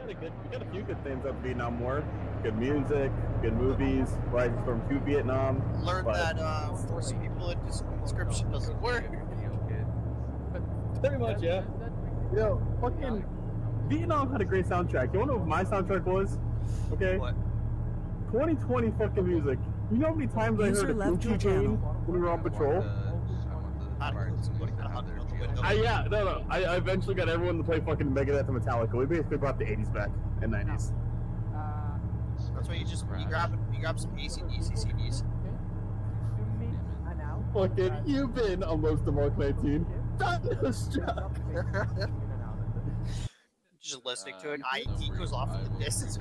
we got a few good things of Vietnam War. Good music, good movies. Rising Storm 2 Vietnam. Learned that forcing people into conscription doesn't work. Pretty much, yeah. Yo, fucking Vietnam had a great soundtrack. You wanna know what my soundtrack was? Okay. What? 2020 fucking music. You know how many times I heard a Gucci chain when we were on patrol? I eventually got everyone to play fucking Megadeth and Metallica. We basically brought the 80s back and 90s. That's why you grab some AC/DC CDs. Fucking, you've been almost to Mark 19. Thunderstruck! Just listening to it, he goes off in the distance.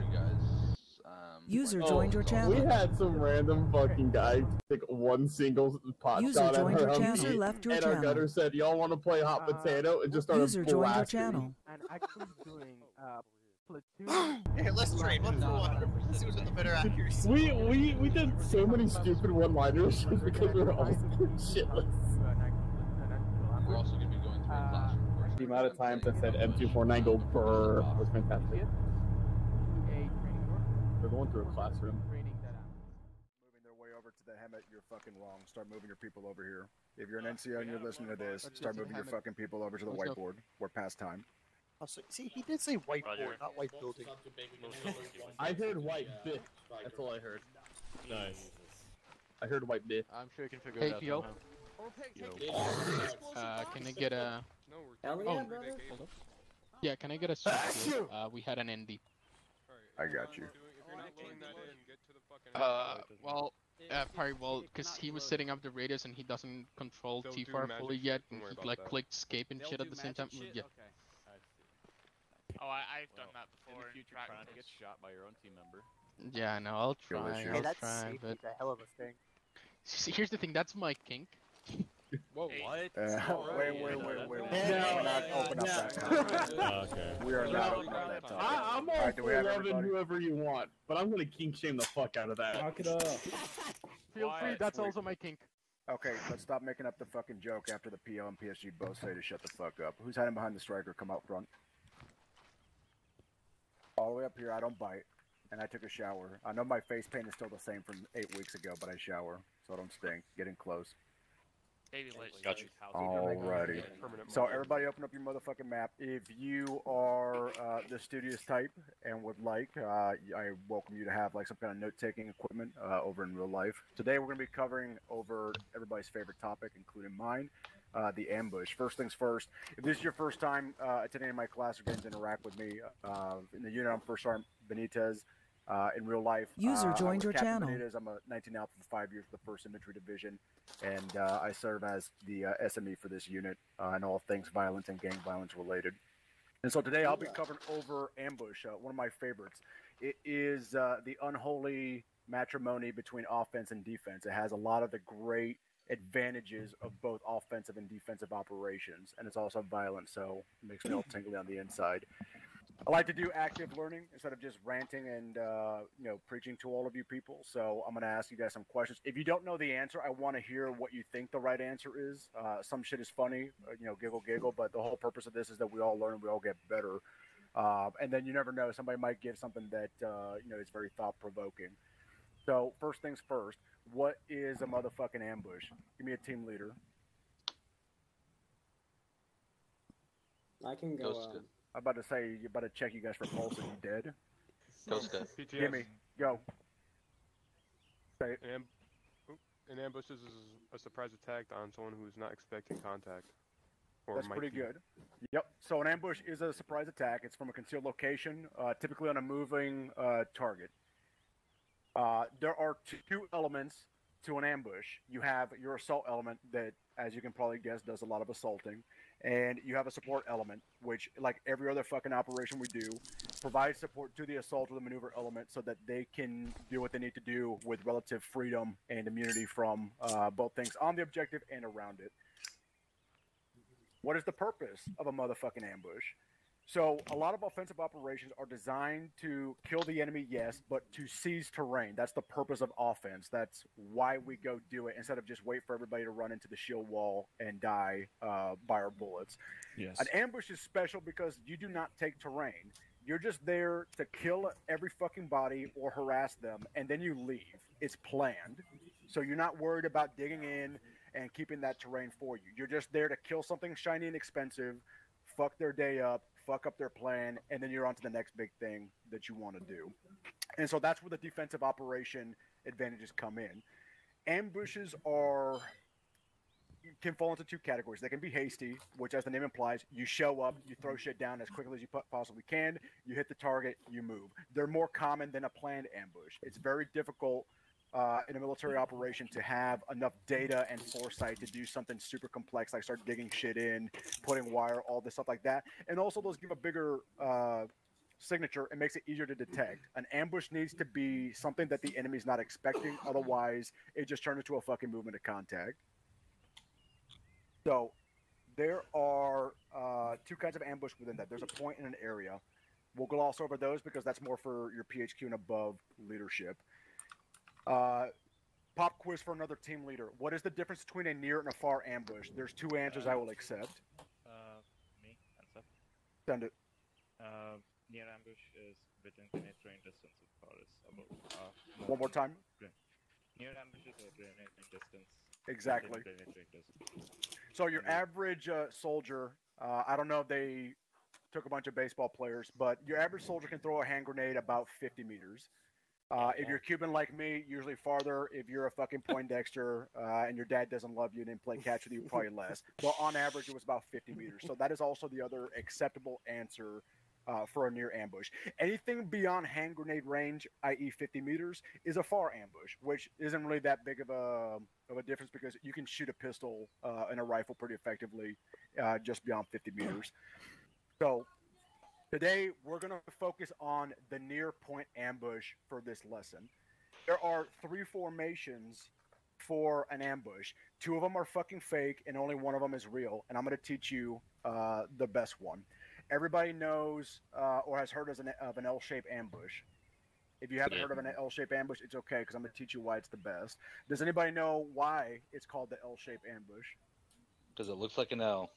User joined your channel. We had some random fucking guy take one single pot shot at our User left your and channel. our gunner said, "Y'all want to play hot potato?" and just started User joined your channel. And actually doing platoon. Here, let's trade one for one. Let's see who's got the better accuracy. We did so many stupid one-liners just because we were all shitless. We're also going to be going through a classroom. The amount of times I said M249 go brrr was fantastic. We're going through a classroom. Moving their way over to the Hemet, you're fucking wrong. Start moving your people over here. If you're an NCO and you're listening to this, start moving your fucking people over to the whiteboard. We're past time. Oh, so, see, he did say whiteboard, not white building. I heard white bit. That's all I heard. Nice. I heard white bit. I'm sure you can figure it out. Yo. Can I get a... Hell yeah, brother. Hold up. Yeah, can I get a switch here? We had an ND. I got you. Probably because he was setting up the radios and he doesn't control T-Far fully yet, and he like clicked escape and shit at the same time. Yeah. Oh, I've done that before. In the future, trying to get shot by your own team member. Yeah, no, I'll try. Hey, I'll that's try, but a hell of a thing. see, here's the thing. That's my kink. Whoa, what? Wait. We're not opening up that topic. Okay. We are not opening up that topic. I'm all Alright, do we for have loving everybody? whoever you want, but I'm gonna kink shame the fuck out of that. Knock it up. Feel free. That's also my kink. Okay, let's stop making up the fucking joke after the PO and PSG both say to shut the fuck up. Who's hiding behind the striker? Come out front. All the way up here, I don't bite. And I took a shower. I know my face paint is still the same from 8 weeks ago, but I shower, so I don't stink. Getting close. Got you. Alrighty. So everybody open up your motherfucking map. If you are the studious type and would like, I welcome you to have like some kind of note-taking equipment over in real life. Today we're going to be covering over everybody's favorite topic, including mine, the ambush. First things first, if this is your first time attending my class or getting to interact with me, in the unit I'm First Sergeant Benitez. In real life, User joined your Captain channel. Benitez. I'm a 19 Alpha for 5 years for the 1st Infantry Division, and I serve as the SME for this unit and all things violence and gang violence related. And so today I'll be covering over Ambush, one of my favorites. It is the unholy matrimony between offense and defense. It has a lot of the great advantages of both offensive and defensive operations, and it's also violent, so it makes me all tingly on the inside. I like to do active learning instead of just ranting and preaching to all of you people. So I'm going to ask you guys some questions. If you don't know the answer, I want to hear what you think the right answer is. Some shit is funny, giggle, but the whole purpose of this is that we all learn and we all get better. And then you never know, somebody might give something that is very thought-provoking. So first things first, what is a motherfucking ambush? Give me a team leader. I can go. I'm about to say, you better check you guys for pulse. Are you dead? PTS. Give me. Go. Say it. An ambush is a surprise attack on someone who's not expecting contact. That's pretty good. Yep. So an ambush is a surprise attack. It's from a concealed location, typically on a moving target. There are two elements to an ambush. You have your assault element that, as you can probably guess, does a lot of assaulting. And you have a support element, which, like every other fucking operation we do, provides support to the assault or the maneuver element so that they can do what they need to do with relative freedom and immunity from both things on the objective and around it. What is the purpose of a motherfucking ambush? So a lot of offensive operations are designed to kill the enemy, yes, but to seize terrain. That's the purpose of offense. That's why we go do it instead of just wait for everybody to run into the shield wall and die by our bullets. Yes. An ambush is special because you do not take terrain. You're just there to kill every fucking body or harass them, and then you leave. It's planned. So you're not worried about digging in and keeping that terrain for you. You're just there to kill something shiny and expensive, fuck their day up, fuck up their plan, and then you're on to the next big thing that you want to do. And so that's where the defensive operation advantages come in. Ambushes can fall into two categories. They can be hasty, which, as the name implies, you show up, you throw shit down as quickly as you possibly can, you hit the target, you move. They're more common than a planned ambush. It's very difficult in a military operation to have enough data and foresight to do something super complex, like start digging shit in, putting wire, all this stuff like that. And also, those give a bigger signature. It makes it easier to detect. An ambush needs to be something that the enemy's not expecting. Otherwise, it just turns into a fucking movement of contact. So there are two kinds of ambush within that. There's a point and an area. We'll gloss over those because that's more for your PHQ and above leadership. Pop quiz for another team leader. What is the difference between a near and a far ambush? There's two answers I will accept. Me, answer. Send it. Near ambush is within penetrating distance of far is about. One more time. Near ambush is a penetrating distance. Exactly. So your average soldier, I don't know if they took a bunch of baseball players, but your average soldier can throw a hand grenade about 50 meters. If you're Cuban like me, usually farther. If you're a fucking Poindexter and your dad doesn't love you and didn't play catch with you, probably less. But on average, it was about 50 meters. So that is also the other acceptable answer for a near ambush. Anything beyond hand grenade range, i.e. 50 meters, is a far ambush, which isn't really that big of a difference because you can shoot a pistol and a rifle pretty effectively just beyond 50 meters. So today, we're going to focus on the near point ambush for this lesson. There are 3 formations for an ambush. 2 of them are fucking fake, and only 1 of them is real, and I'm going to teach you the best one. Everybody knows or has heard of an L-shaped ambush. If you haven't heard of an L-shaped ambush, it's okay, because I'm going to teach you why it's the best. Does anybody know why it's called the L-shaped ambush? Because it looks like an L.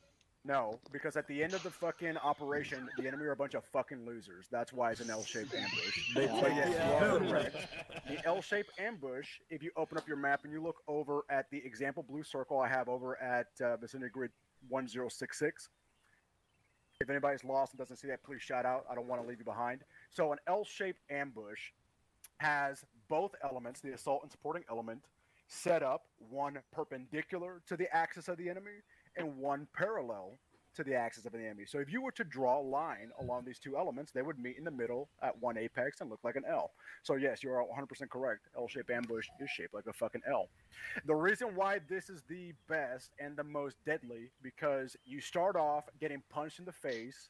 No, because at the end of the fucking operation, the enemy are a bunch of fucking losers. That's why it's an L-shaped ambush. But yes, you are correct. The L-shaped ambush, if you open up your map and you look over at the example blue circle I have over at vicinity grid 1066, if anybody's lost and doesn't see that, please shout out. I don't want to leave you behind. So an L-shaped ambush has both elements, the assault and supporting element, set up, one perpendicular to the axis of the enemy and one parallel to the axis of the enemy. So if you were to draw a line along these 2 elements, they would meet in the middle at one apex and look like an L. So yes, you are 100% correct. L-shaped ambush is shaped like a fucking L. The reason why this is the best and the most deadly, because you start off getting punched in the face,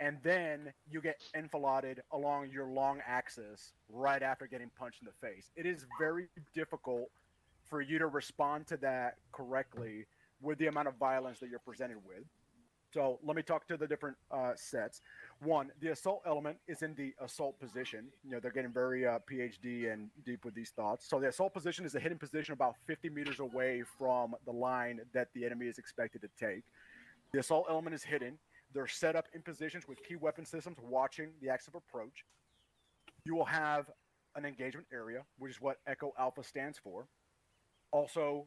and then you get enfiladed along your long axis right after getting punched in the face. It is very difficult for you to respond to that correctly with the amount of violence that you're presented with. So let me talk to the different sets. One, the assault element is in the assault position. You know, they're getting very PhD and deep with these thoughts. So the assault position is a hidden position about 50 meters away from the line that the enemy is expected to take. The assault element is hidden. They're set up in positions with key weapon systems watching the axis of approach. You will have an engagement area, which is what Echo Alpha stands for. Also,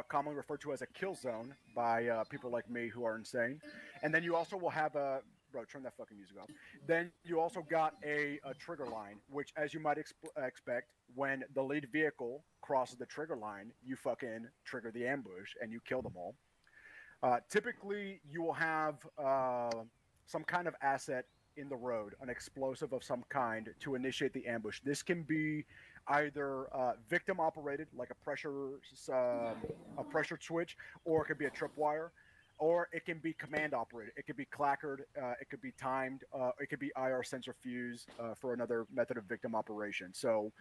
commonly referred to as a kill zone by people like me who are insane. And then you also will have a... Bro, turn that fucking music off. Then you also got a trigger line, which, as you might expect, when the lead vehicle crosses the trigger line, you fucking trigger the ambush and you kill them all. Typically, you will have some kind of asset in the road, an explosive of some kind, to initiate the ambush. This can be either victim operated, like a pressure switch, or it could be a tripwire, or it can be command operated. It could be clackered, it could be timed, it could be IR sensor fuse for another method of victim operation. So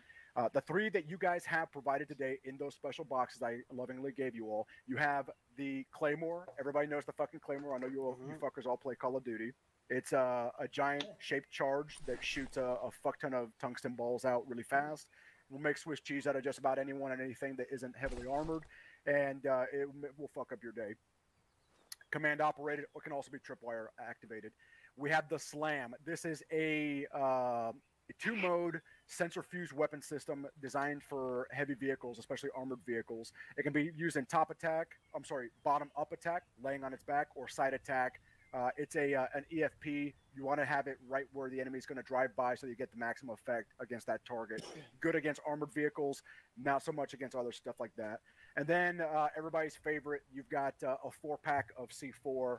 the 3 that you guys have provided today in those special boxes I lovingly gave you all, you have the Claymore. Everybody knows the fucking Claymore. I know you fuckers all play Call of Duty. It's a giant shaped charge that shoots a fuck ton of tungsten balls out really fast. Will make Swiss cheese out of just about anyone and anything that isn't heavily armored, and it will fuck up your day. Command operated, or can also be tripwire activated. we have the Slam. This is a two-mode sensor-fused weapon system designed for heavy vehicles, especially armored vehicles. It can be used in bottom-up attack, laying on its back, or side attack. It's an EFP. You want to have it right where the enemy is going to drive by so you get the maximum effect against that target. Good against armored vehicles, not so much against other stuff like that. And then everybody's favorite, you've got a 4-pack of C4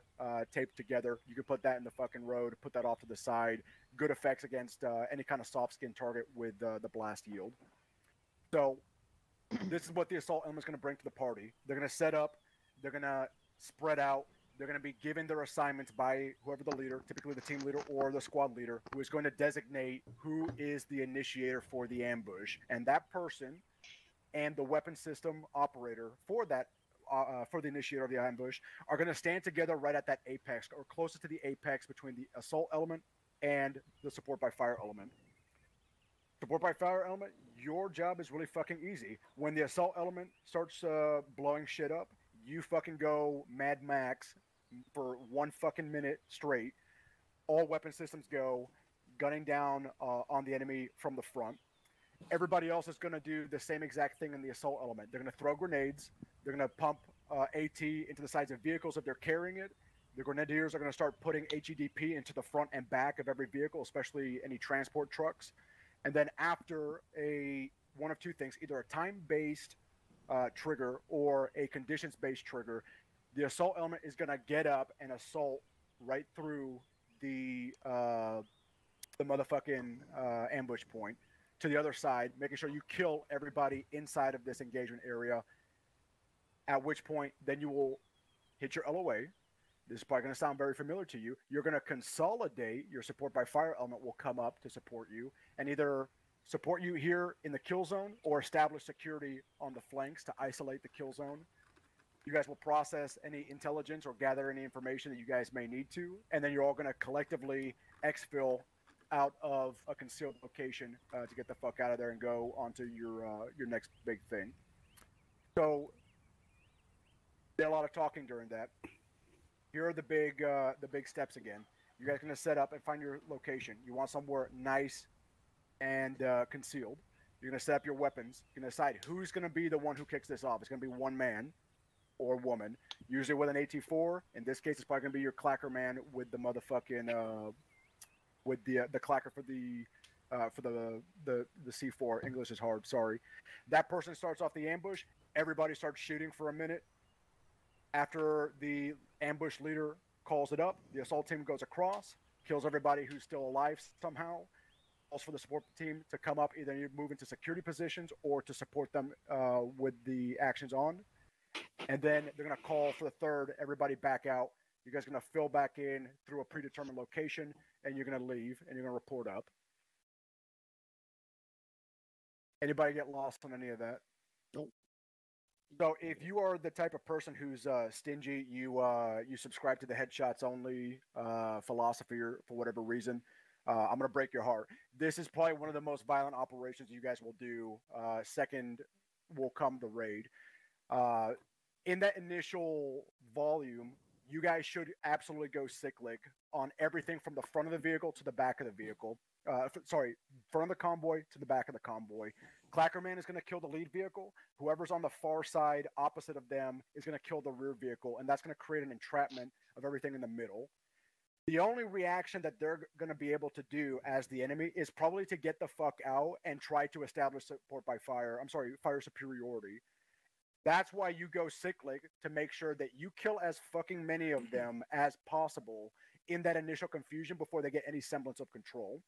taped together. You can put that in the fucking road, put that off to the side. Good effects against any kind of soft skin target with the blast yield. So this is what the assault element is going to bring to the party. They're going to set up. They're going to spread out. They're going to be given their assignments by whoever the leader, typically the team leader or the squad leader, who is going to designate who is the initiator for the ambush. And that person and the weapon system operator for that, for the initiator of the ambush, are going to stand together right at that apex or closest to the apex between the assault element and the support by fire element. Support by fire element, your job is really fucking easy. When the assault element starts blowing shit up, you fucking go Mad Max for 1 fucking minute straight. All weapon systems go, gunning down on the enemy from the front. Everybody else is going to do the same exact thing in the assault element. They're going to throw grenades. They're going to pump AT into the sides of vehicles if they're carrying it. The grenadiers are going to start putting HEDP into the front and back of every vehicle, especially any transport trucks. And then after one of two things, either a time-based trigger or a conditions-based trigger, the assault element is going to get up and assault right through the motherfucking ambush point to the other side, making sure you kill everybody inside of this engagement area, at which point then you will hit your LOA. This is probably going to sound very familiar to you. You're going to consolidate. Your support by fire element will come up to support you and either support you here in the kill zone or establish security on the flanks to isolate the kill zone. You guys will process any intelligence or gather any information that you guys may need to, and then you're all going to collectively exfil out of a concealed location to get the fuck out of there and go onto your next big thing. So, did a lot of talking during that. Here are the big steps again. You guys are going to set up and find your location. You want somewhere nice and concealed. You're going to set up your weapons. You're going to decide who's going to be the one who kicks this off. It's going to be one man or woman, usually with an AT4. In this case, it's probably going to be your clacker man with the motherfucking with the clacker for the C4. English is hard. Sorry. That person starts off the ambush. Everybody starts shooting for a minute. After the ambush leader calls it up, the assault team goes across, kills everybody who's still alive somehow, calls for the support team to come up, either you move into security positions or to support them with the actions on. And then they're going to call for the third, everybody back out. You guys are going to fill back in through a predetermined location, and you're going to leave, and you're going to report up. Anybody get lost on any of that? Nope. So if you are the type of person who's stingy, you subscribe to the headshots only philosophy or for whatever reason, I'm going to break your heart. This is probably one of the most violent operations you guys will do. Second will come the raid. In that initial volume, you guys should absolutely go cyclic on everything from the front of the vehicle to the back of the vehicle. Front of the convoy to the back of the convoy. Clackerman is going to kill the lead vehicle. Whoever's on the far side opposite of them is going to kill the rear vehicle, and that's going to create an entrapment of everything in the middle. The only reaction that they're going to be able to do as the enemy is probably to get the fuck out and try to establish support by fire. Fire superiority. That's why you go cyclic, to make sure that you kill as fucking many of them as possible in that initial confusion before they get any semblance of control.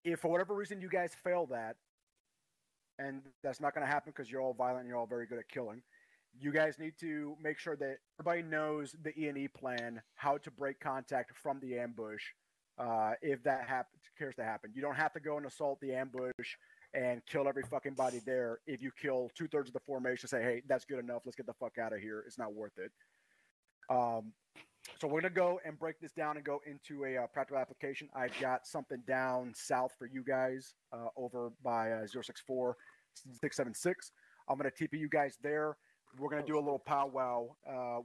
If for whatever reason you guys fail that, and that's not going to happen because you're all violent and you're all very good at killing, you guys need to make sure that everybody knows the E&E plan, how to break contact from the ambush, if that cares to happen. You don't have to go and assault the ambush and kill every fucking body there. If you kill 2/3 of the formation, say, hey, that's good enough, let's get the fuck out of here. It's not worth it. So we're going to go and break this down and go into a practical application. I've got something down south for you guys over by 064 676. I'm going to TP you guys there. We're going to do a little powwow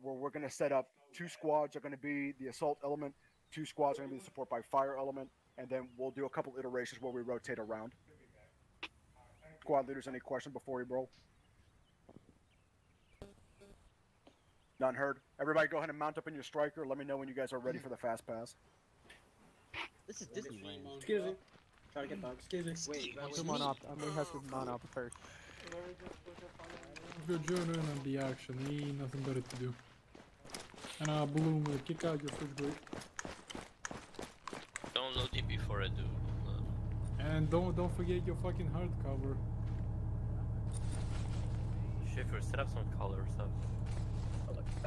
where we're going to set up 2 squads. Are going to be the assault element. 2 squads are going to be support by fire element, and then we'll do a couple iterations where we rotate around. Squad leaders, any questions before we roll? None heard. Everybody go ahead and mount up in your striker. Let me know when you guys are ready for the fast pass. This is Disneyland. Excuse me. Try to get back. Excuse me. Wait, I'm gonna mount up. I'm gonna have to mount up first. Go join in on the action. Ain't nothing better to do. And Bloom, kick out your switchblade. Don't load it before I do. And don't forget your fucking hardcover. Schiffer, set up some color stuff.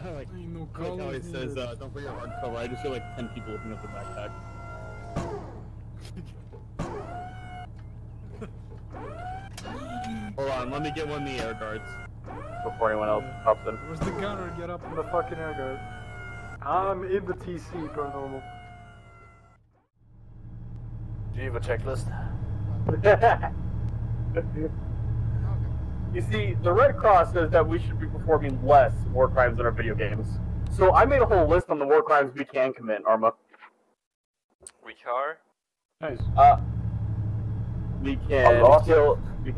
Ain't no Like colors how it says, needed. don't forget hardcover. I just feel like 10 people looking at the backpack. Hold on, let me get one of the air guards before anyone else pops in. Where's the gunner? Get up in The fucking air guard. I'm in the TC, paranormal. Do you have a checklist? You see, the Red Cross says that we should be performing less war crimes in our video games. So I made a whole list on the war crimes we can commit, Arma. Which are? Nice. We can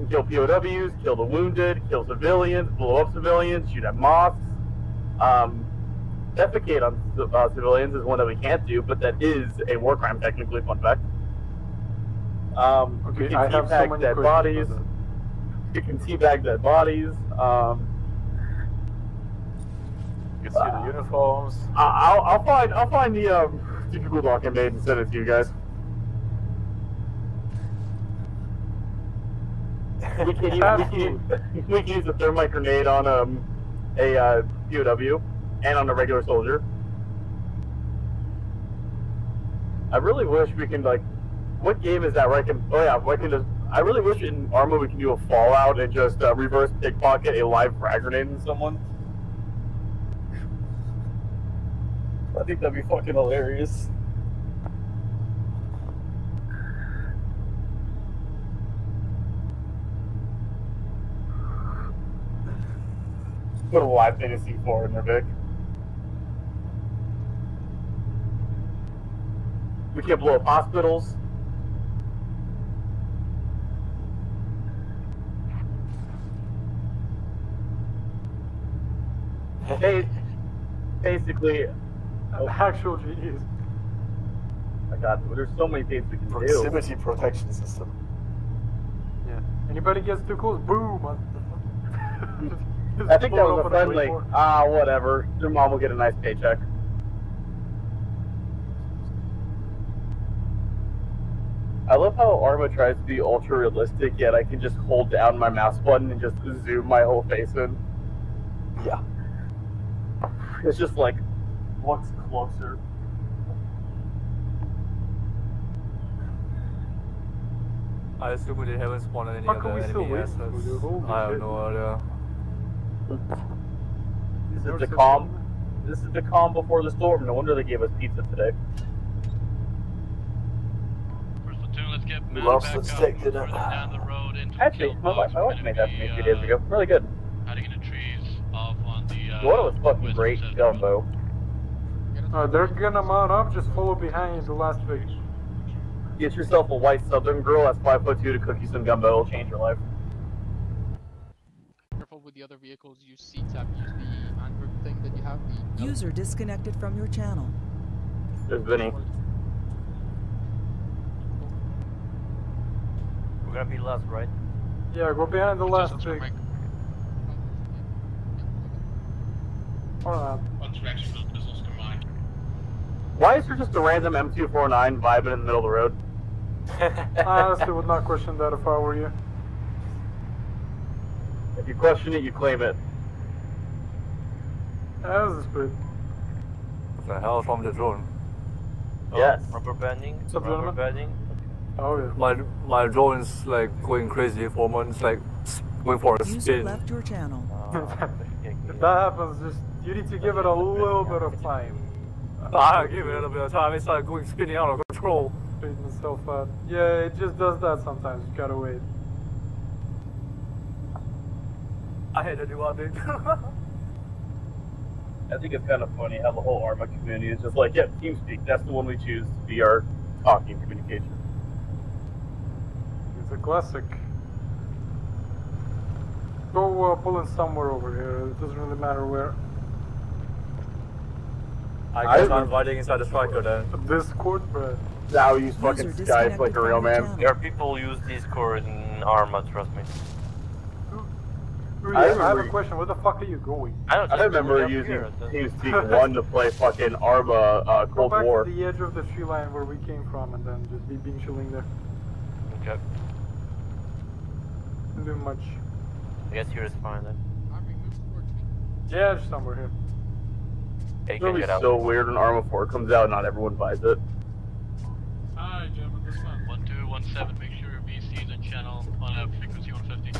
kill POWs, kill the wounded, kill civilians, blow up civilians, shoot at mosques. Defecate on civilians is one that we can't do, but that is a war crime technically, fun fact. We can teabag dead bodies. You can teabag dead bodies. You can see the uniforms. I'll find the Google doc I made and send it to you guys. We can use a thermite grenade on a POW and on a regular soldier. I really wish we can what game is that where I can? Oh yeah, I really wish in Arma we can do a Fallout and just reverse pickpocket a live frag grenade in someone. I think that'd be fucking hilarious. Put a live fantasy 4 in there, Vic. We can't blow up hospitals. Basically, actual genius. I got there's so many things we can do. Proximity protection system. Yeah. Anybody gets too close, boom! I think that was a friendly. Whatever. Your mom will get a nice paycheck. I love how Arma tries to be ultra realistic, yet I can just hold down my mouse button and just zoom my whole face in. Yeah. It's just like, looks closer. I assume they haven't spawned any other enemy assets. I have no idea. This is the calm before the storm. No wonder they gave us pizza today. First platoon, let's get We lost the stick, didn't it? down the road into Actually, my wife made that for me a few days ago. Really good. hiding in the trees off on the The one was fucking great gumbo. They're gonna mount up, just follow behind the last big. Get yourself a white southern girl that's 5'2" to cook you some gumbo. It'll change your life. Careful with the other vehicles. Use C-tap. Use the Android thing that you have. The User disconnected from your channel. There's Vinny. We're gonna be last, right? Yeah, go behind the last big. Alright. Why is there just a random M249 vibing in the middle of the road? I honestly would not question that if I were you. If you question it, you claim it. That was good. What the hell from the drone? Yes. Rubber banding. What's up, Rubber gentlemen? banding. Oh yeah. My drone is like going crazy for months, like going for a User spin. left your channel. If that happens, just you need to give it a little bit of time. I give it a little bit of time. It's like going spinning out of control. Beating itself out. Yeah, it just does that sometimes. You gotta wait. I had to do one thing. I think it's kind of funny how the whole Arma community is just like, yeah, TeamSpeak, that's the one we choose to be our talking communication. It's a classic. Go pull in somewhere over here. It doesn't really matter where. I guess I'm fighting inside the striker then. Discord, bro. Now use fucking Skype like a real man. There are people who use Discord in Arma, trust me. I have a question. Where the fuck are you going? I remember using TeamSpeak 1 to play fucking Arma Cold War. Go back to the edge of the tree line where we came from and then just be being chilling there. Okay. Don't do much. I guess here is fine then. Yeah, just somewhere here. Yeah, It's gonna be so weird when Arma 4 comes out and not everyone buys it. Alright, gentlemen, this time. 1217, make sure your VC is in channel on a frequency 150.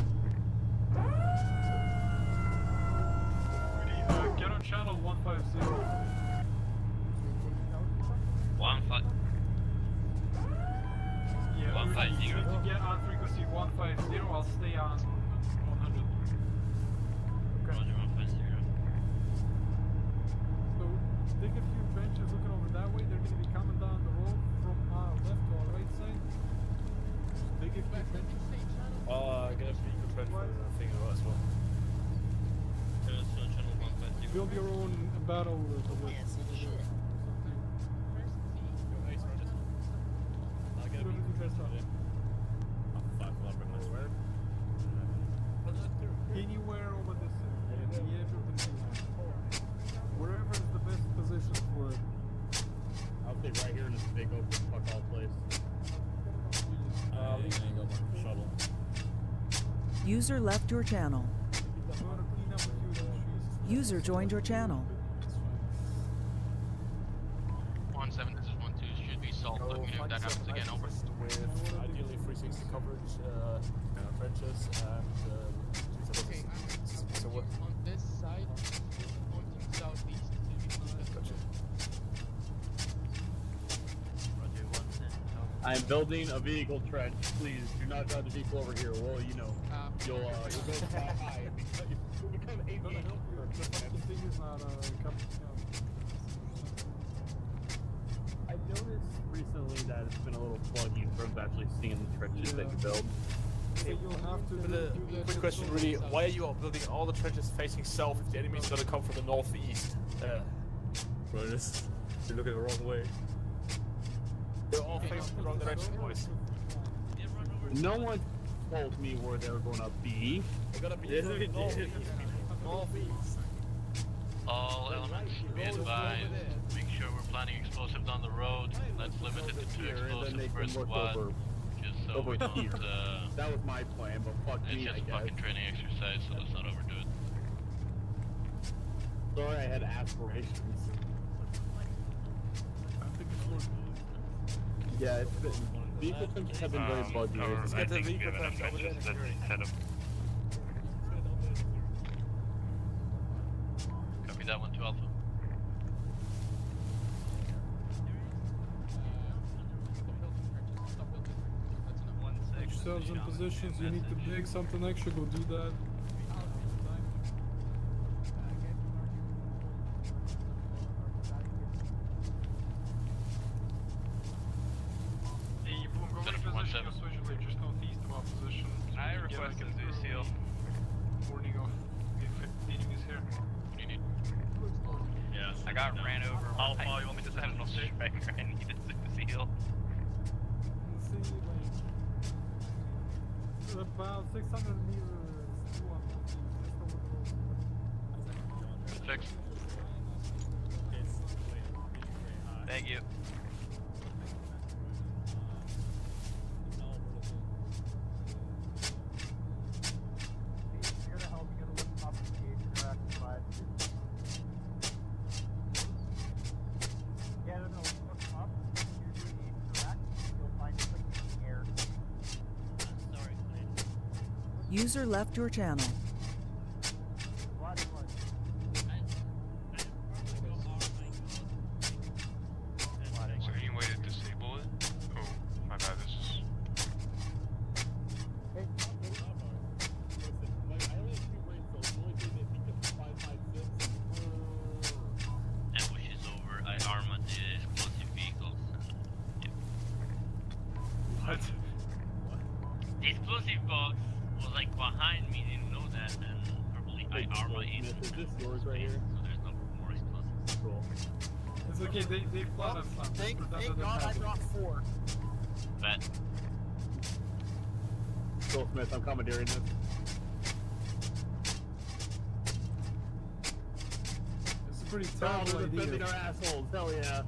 Get on channel 150. 15. Yeah, 150. you need to get on frequency 150, I'll stay on 100. Okay. Roger, 150. So, dig a few trenches looking over that way, they're going to be coming down the road from our left to our right side. Just dig a few trenches. Get a frequent trench for the thing as well. Build your own battle with the anywhere over this at the edge of the tree. Wherever is the best position for it. I'll stay right here in this big open fuck all place. Shuttle. User left your channel. User joined your channel. 17, this is 12, should be solved. Let me know if that happens again, over. With ideally 360 coverage, trenches, and okay, so what? On this side, pointing southeast. Gotcha. I'm building a vehicle trench. Please do not drive the vehicle over here. Well, you know, you'll go high and become 8 feet. The fucking thing is not coming down. I noticed recently that it's been a little buggy in terms of actually seeing the trenches that you build. So you'll have to Quick question, really, why are you all building all the trenches facing south if the enemy's gonna come from the northeast? Bro, you're looking the wrong way. They're all facing the wrong direction, boys. No one told me where they were gonna be. They're gonna be northeast. Northeast. All elements, be advised. Make sure we're planning explosives on the road. Let's limit it to 2 explosives per squad. Just so we don't, that was my plan, but fuck me, it's just a fucking training exercise, so let's not overdo it. Sorry, I had aspirations. Yeah, it's been, vehicle trenches have been very buggy. Let's get the vehicle trench over there. Copy that 1 to Alpha. Put yourselves in positions, you need to dig something extra, go do that. I requested a seal. Warning of if enemies here. What do you need? Yeah, I got ran over. Alpha, you want me to send an striker? I need a seal. Let's see, like, about 600 meters. Fix. Thank you. User left your channel. Is there any way to disable it? Oh, my bad, this is... What? The explosive box was like behind me, didn't know that, and probably Arma is. Is this yours right here? So there's no more explosives. Cool. It's okay, they plotted something. Thank God I dropped 4. Bet. Joel Smith, I'm commandeering this. It's a pretty Oh, terrible we're defending idea. our assholes. Hell yeah.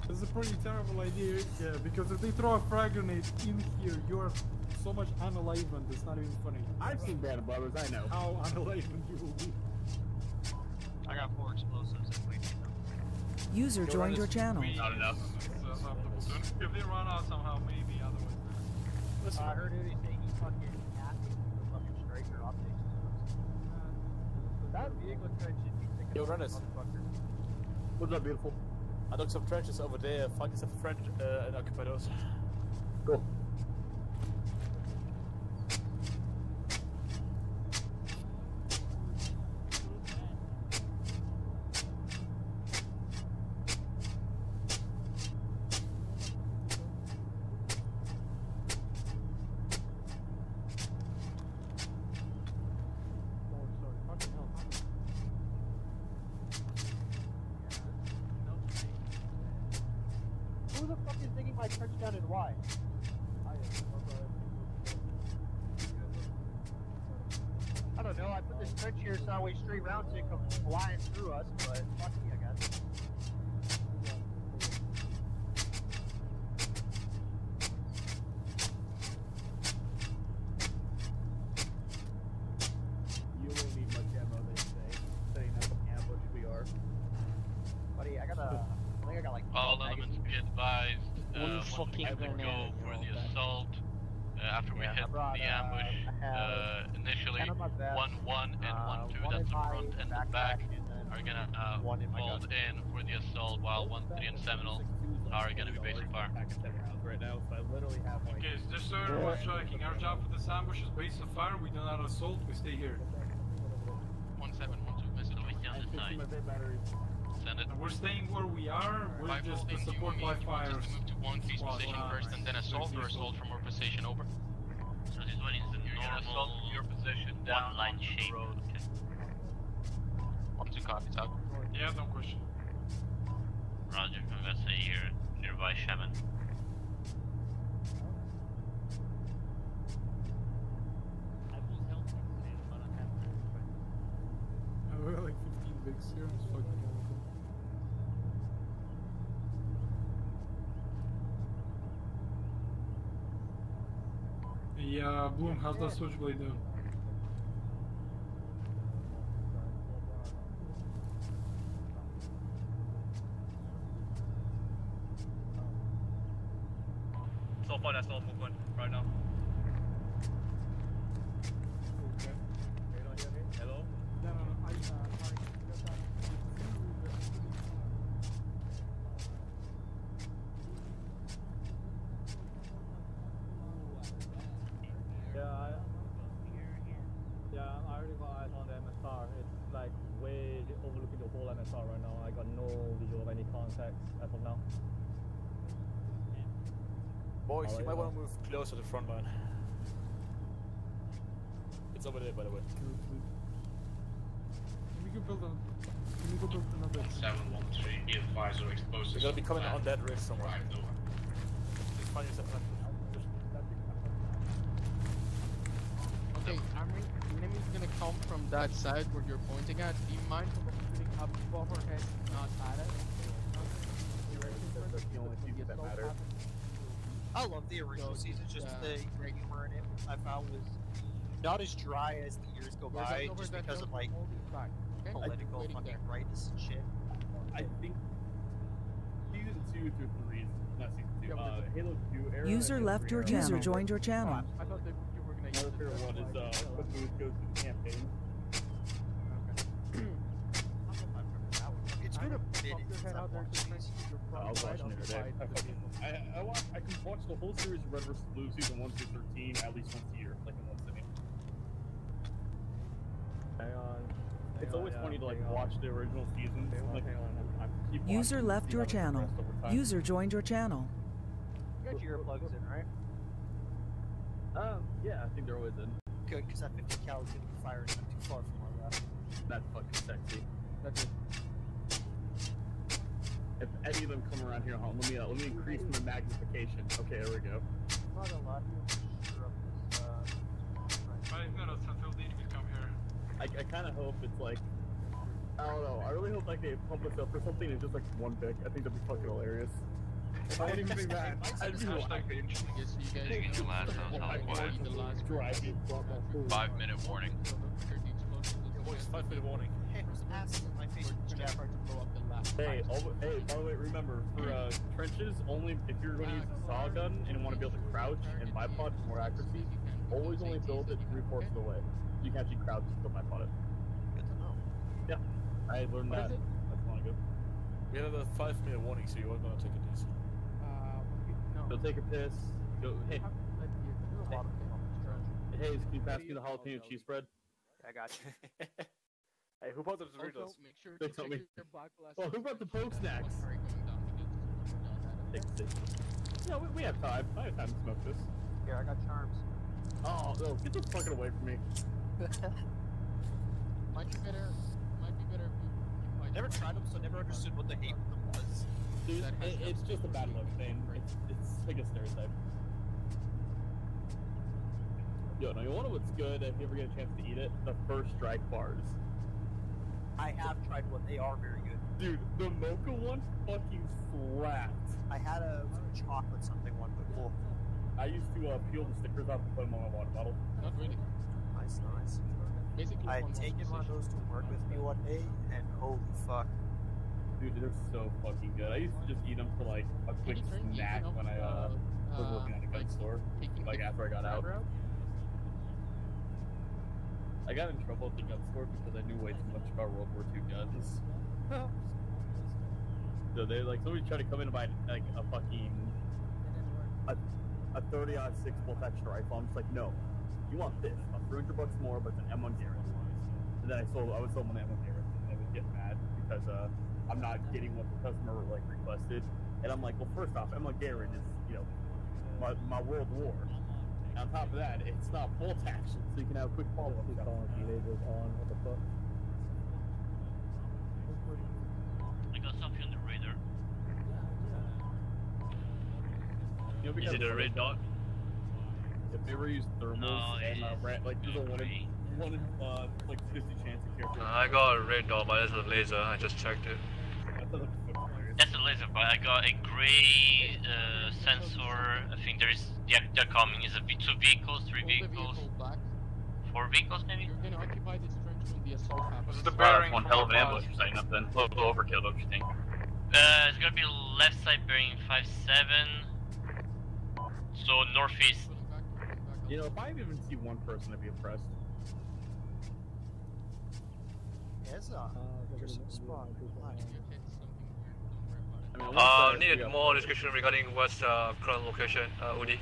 It's a pretty terrible idea, yeah, because if they throw a frag grenade in here, you're so much unenlivened, it's not even funny. I've seen Band of Brothers, I know. How unenlivened you will be. I got 4 explosives and wait. User joined your channel. Not enough. If they run out somehow, maybe, otherwise. Listen, I heard Udi say he fucking happy with the fucking striker optics. That vehicle trench should be sick. Yo, runners. What's up, beautiful? I dug some trenches over there. Find yourself a friend and occupy those. Cool. Who the fuck is digging my trench down and why? I don't know, I put this trench here so that way straight rounds it come flying through us, but fuck me, I guess. You won't need much ammo, they say. Setting up an ambush VR. Buddy, I think I got like All elements be advised. Once we would go for the assault. After we hit the ambush, initially 1-1 and 1-2, that's the front and the back, are gonna fold in for the assault, while 1-3 and Seminole are gonna be basic fire. Right now, so I literally have like. Okay, it's just so everyone's tracking. Our job for this ambush is base of fire. We do not assault. We stay here. 1712, missile away down the side. Send it. And we're staying where we are. We're just to support by fires. To move to one piece position first, and then assault, or assault from our position over. So this one is the normal assault from your position down line shape. Road. Okay. 1-2 copies out. Yeah, no question. Roger, I'm gonna say you're nearby Shaman. We got like 15 bigs here. It's fucking wonderful. Yeah, Bloom, how's that switchblade doing? So far, that's all movement right now. Okay. Hello? No, Yeah, I already got eyes on the MSR. It's like way overlooking the whole MSR right now. I got no visual of any contacts as of now. Boys, you might want to move closer to the front line. It's over there, by the way. Can we go build another? 713, be advised or explosives. They're gonna be coming on that ridge somewhere. Right, no. Just find yourself an Okay, enemy's gonna come from that side where you're pointing at. Do you mind shooting up above our head, not at it? That's the only thing that matter. I love the original season, just the humor in it I found was not as dry as the years go by, just because of like political fucking rightness and shit. I think season 2 through 3 is not season 2. Halo 2 era. User left your channel. User joined your channel. I thought that you were gonna use Another favorite one is when Booth goes to the campaign. It's been a minute since I've watched these. I was watching it today. I can watch the whole series of Red vs. Blue season 1 through 13 at least once a year, like in one sitting. Hang on. It's always funny to like watch the original seasons. Like, User left your channel. User joined your channel. got your earplugs in, right? Yeah, I think they're always in. Good, because that 50 cal is going to be firing not too far from our left. That's fucking sexy. That's it. If any of them come around here, hold on, let me increase my magnification. Okay, there we go. Not a lot. Sure up this, 5 minutes until the enemy come here. I kind of hope it's like, I don't know. I really hope like they pump us up for something and just like one pick. I think that'd be fucking hilarious. I wouldn't even think that. I'd be laughing. Taking the last sounds hella quiet. 5-minute warning. 5-minute warning. Hey, who's asking my face? Hey, by the way, remember, for trenches, only if you're going to use a saw gun and want to be able to crouch and bipod for more accuracy, always only build it 3/4 of the way. You can actually crouch and still bipod it. Good to know. Yeah, I learned that. That's long ago. We have a 5-minute warning, so you are going to take a piss. Go take a piss. Go. Hey. Hey, can you pass me the jalapeno cheese spread? I got you. Hey, who brought the Doritos? Make sure They to tell check me. your black glass. Well, who brought the poke snacks? Take Yeah, we have time. I have time to smoke this. Here, I got charms. Oh, no, get this fucking away from me. Might be better if you Never tried them, so never understood what the hate with them was. Dude, it's just a bad luck thing. It's like a stereotype. Yo, no, you want to know what's good if you ever get a chance to eat it? The first strike bars. I have tried one. They are very good. Dude, the mocha one fucking slapped. I had a chocolate something one, but cool. I used to peel the stickers off and put them on my water bottle. Not really. Nice, nice. Basically, I had taken one of those to work with me one day, and holy fuck. Dude, they're so fucking good. I used to just eat them for like a quick snack when I was working at a gun store, like after I got out. I got in trouble at the gun store because I knew way too much about World War II guns. So they like somebody tried to come in and buy like a fucking a 30-06 bolt action rifle. I'm just like, no, you want this? About $300 more, but it's an M1 Garand. And then I would sell them an M1 Garand, and they would get mad because I'm not getting what the customer like requested. And I'm like, well, first off, M1 Garand is my World War. On top of that, it's not bolt action, so you can have a quick follow-up. Labels on, what the fuck? I got something on the radar. Is it a red dot? If they ever use thermals and like there's a one in like 50 chance of careful. I got a red dot, but it's a laser. I just checked it. That's a laser, but I got a gray sensor. I think they're coming. Is it 2 vehicles, 3 vehicles, 4 vehicles maybe? You're gonna occupy this trench when the assault happens. The bearing one hell of an ambush you're setting up then. A little overkill, don't you think? It's gonna be left side bearing 5-7. So northeast. You know, if I even see one person, I'd be impressed. There's a spot. Needed more description regarding what's the current location, Udi.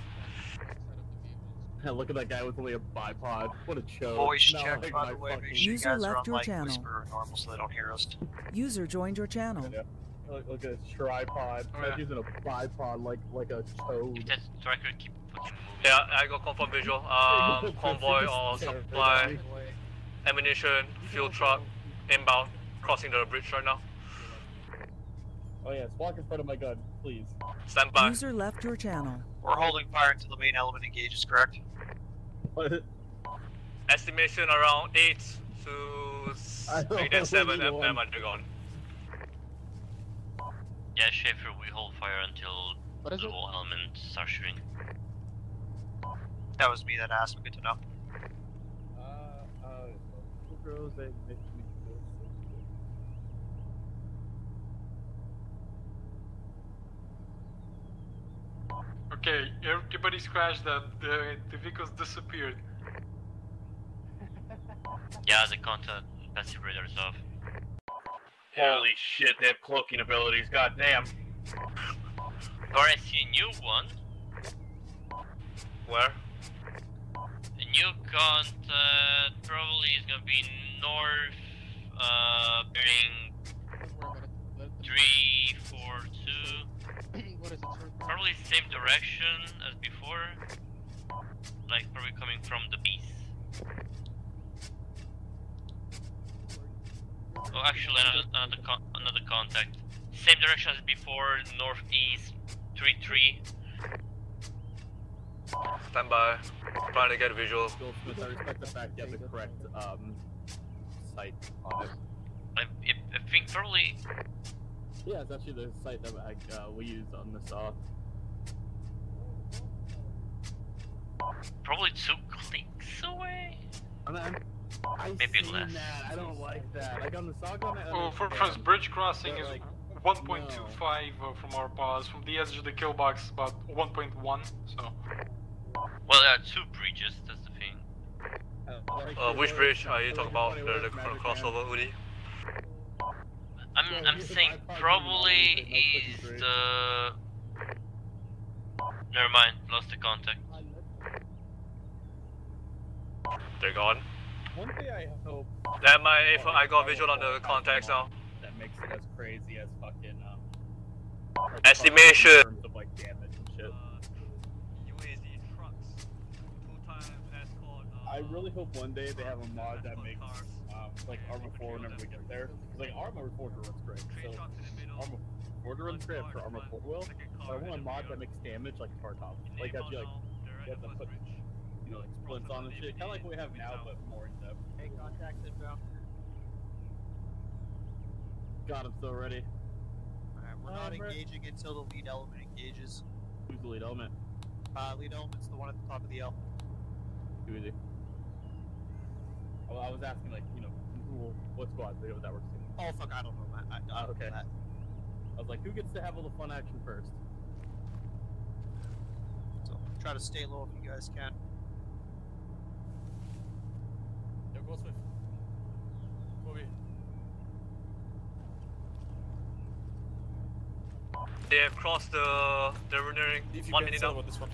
Look at that guy with only a bipod. What a choke. Voice check, by the way. Make sure you User guys are left on your like channel. whisper or normal so they don't hear us. User joined your channel. Yeah. Look at this tripod. He's using a bipod like a toad. If that striker keep fucking moving. Yeah, I got confirm visual. Convoy or supply, ammunition, fuel truck, inbound, crossing the bridge right now. Oh yes, walk in front of my gun, please. Stand by. User left your channel. We're holding fire until the main element engages, correct? Estimation around 8 to 8 and 7 FM are gone. Yeah, Schaefer, we hold fire until the whole element starts shooting. That was me that asked, good to know. Okay, everybody's crashed that the vehicles disappeared. Yeah, the contact passive radar is off. Holy shit, they have cloaking abilities, goddamn. Or I see a new one. Where? The new contact probably is gonna be north, bearing 342. What is it, sir? Probably same direction as before. Like probably coming from the beast. Oh, actually another contact. Same direction as before, northeast 3-3. Stand by. Trying to get a visual. Goldsmith, I respect the fact you have the correct site on it. I think probably. Yeah, it's actually the site that we use on the saw. Probably 2 clicks away. Maybe less. That. I don't like that. Like on the saw gun. Well, first bridge crossing is 1.25 from our pause. From the edge of the kill box, about 1.1. So. Well, there are 2 bridges. That's the thing. Which bridge are you talking about? The crossover, Udi? I'm saying probably is the. Never mind, lost the contact. They're gone. One thing I hope. That I got visual on the contacts now. That makes it as crazy as fucking estimation. In terms of like damage and shit. UAZ trucks. 2 times escort. I really hope one day they have a mod that makes like Arma 4 whenever we get there. Like Arma 4 runs great. So Arma 4 runs great for Arma 4 will. But I want a mod that makes damage like car top. Like that you have to put like splints on and shit. Kinda like what we have now, but more in depth. Hey, contact inbound. God, I'm so ready. Alright, we're not engaging until the lead element engages. Who's the lead element? Lead element's the one at the top of the L. Too easy. Well, I was asking, like, what squad video that works in. Oh, fuck, I don't know, man. I don't know that. I was like, who gets to have all the fun action first? So, try to stay low if you guys can. Yeah, Goldsmith. Kobe. They have crossed they're nearing 1 minute now. This one.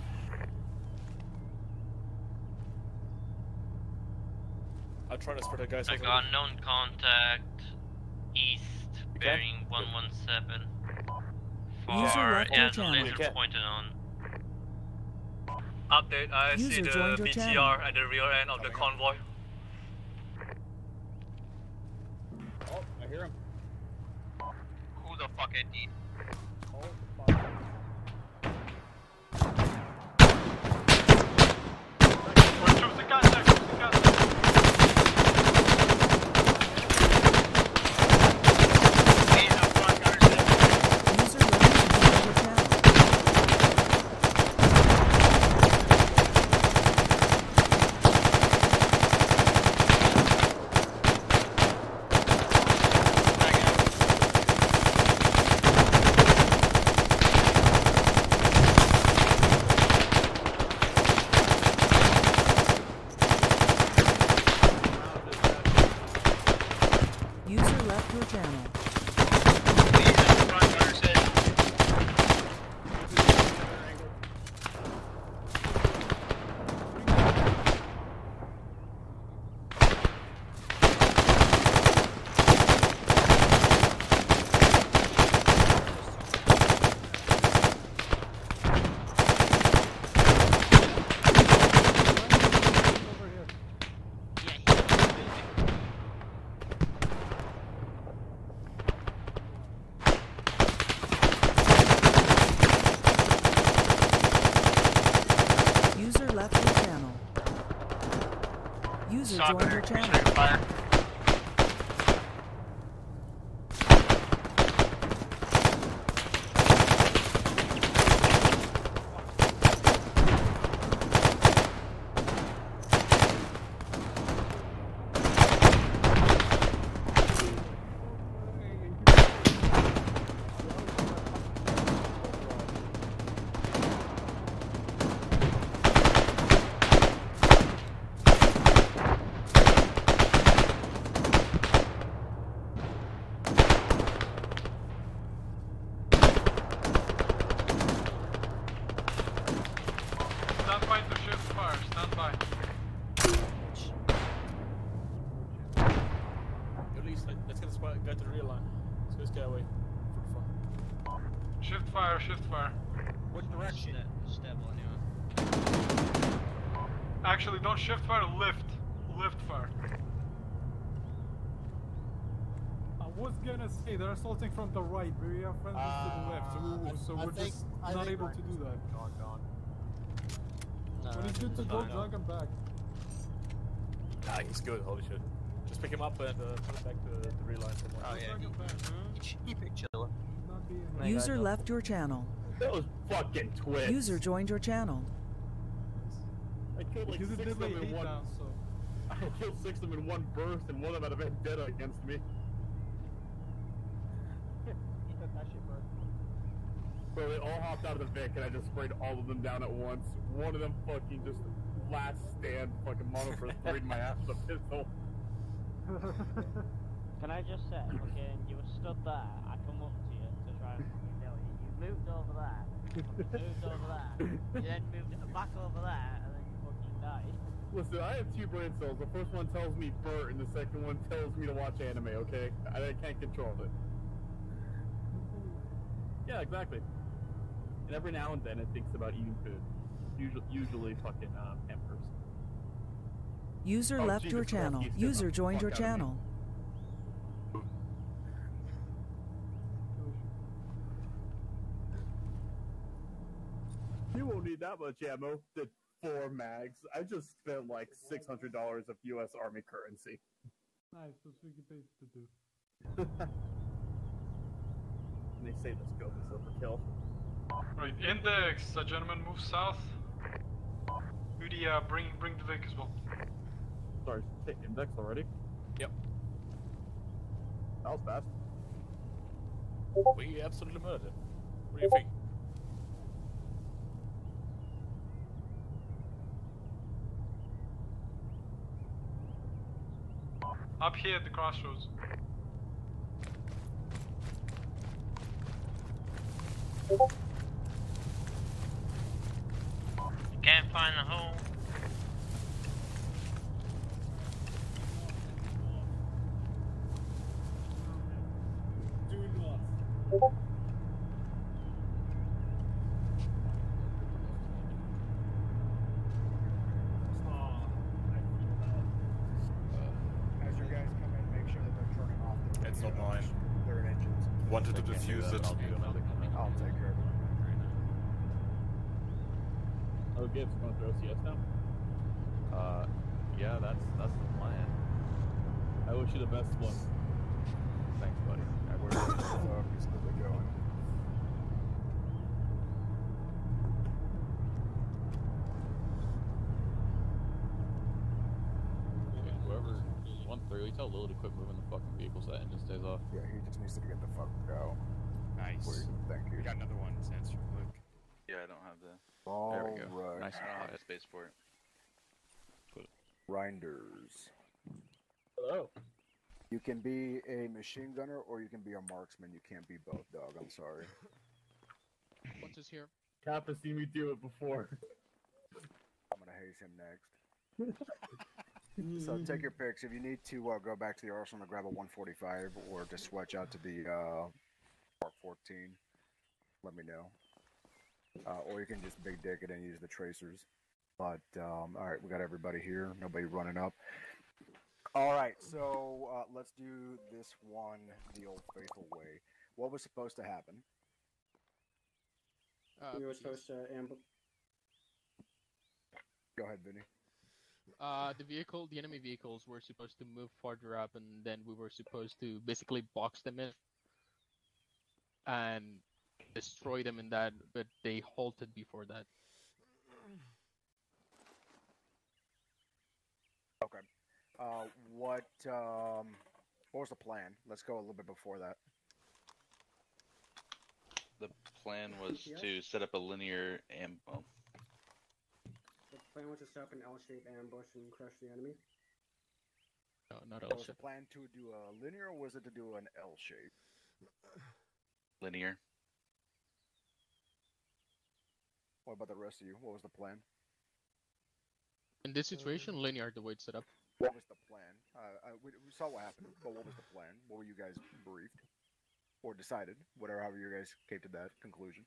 I'll try to spread the guys. I got unknown contact east, bearing 117. Far and laser pointed on. Update, I see the BTR at the rear end of the convoy. Oh, I hear him. Who the fuck indeed? Oh, fuck. User joined your channel. Shift fire, shift fire. Actually, don't shift fire, lift. Lift fire. I was gonna say they're assaulting from the right, but we have friends to the left, so we're just not able to do that. But it's good to go, drag him back. Ah, he's good, holy shit. Just pick him up and put him back to the real line somewhere. Oh yeah, keep it chilling. User left your channel. Those fucking twists. User joined your channel. I killed like 6 of them in one. I killed 6 of them in one burst, and one of them had a vendetta against me. Bro, they all hopped out of the Vic, and I just sprayed all of them down at once. One of them fucking just last stand fucking mono for 3 in my ass with a pistol. Can I just say, okay, you were stood there, I come up to you to try and fucking kill you. You moved over there, moved over there, you then moved back over there, and then you fucking died. Listen, I have 2 brain cells. The first one tells me Bert, and the second one tells me to watch anime, okay? I can't control it. Yeah, exactly. And every now and then it thinks about eating food. Usually fucking Pampers. User left your channel. User joined your channel. You won't need that much ammo. Did 4 mags. I just spent like $600 of U.S. Army currency. Nice, that's what you paid to do. And they say the scope is overkill. Right, index, gentlemen, move south. Udi, bring the Vic as well. Sorry, hit index already? Yep. That was fast. We absolutely murdered. What do you think? Up here at the crossroads. Can't find the hole. Do not. As you guys come in, make sure that they're turning off their, It's not mine. their engines. Wanted to defuse it. I'll take care of it. Oh, Gibbs, you want to throw CS now? Yeah, that's the plan. I wish you the best one. Thanks, buddy. Where is it going? Whoever wants to really tell Lily to quit moving the fucking vehicles so that engine stays off. Yeah, he just needs to get the fuck out. Nice. Thank you. We got another one, Sans Luke. Yeah, I don't have the. There we go. Right. Nice and I don't have quiet. space for it. Grinders. Hello. You can be a machine gunner or you can be a marksman. You can't be both, dog. I'm sorry. What's this here? Cap has seen me do it before. I'm gonna haze him next. So take your picks. If you need to go back to the arsenal to grab a 145 or to switch out to the Mark 14, let me know. Or you can just big dick it and use the tracers. But, alright, we got everybody here. Nobody running up. Alright, so let's do this one the old faithful way. What was supposed to happen? We were supposed to ambush. Go ahead, Vinny. The enemy vehicles were supposed to move farther up, and then we were supposed to basically box them in and destroy them in that, but they halted before that. Okay. What was the plan? Let's go a little bit before that. The plan was to set up a linear well, The plan was to set up an L-shaped ambush and crush the enemy. No, not Was the L-shape. plan to do a linear or was it to do an L shape? linear. What about the rest of you? What was the plan? In this situation, linear the way it's set up. What was the plan? We saw what happened, but what was the plan? What were you guys briefed? Or decided? Whatever, however you guys came to that conclusion.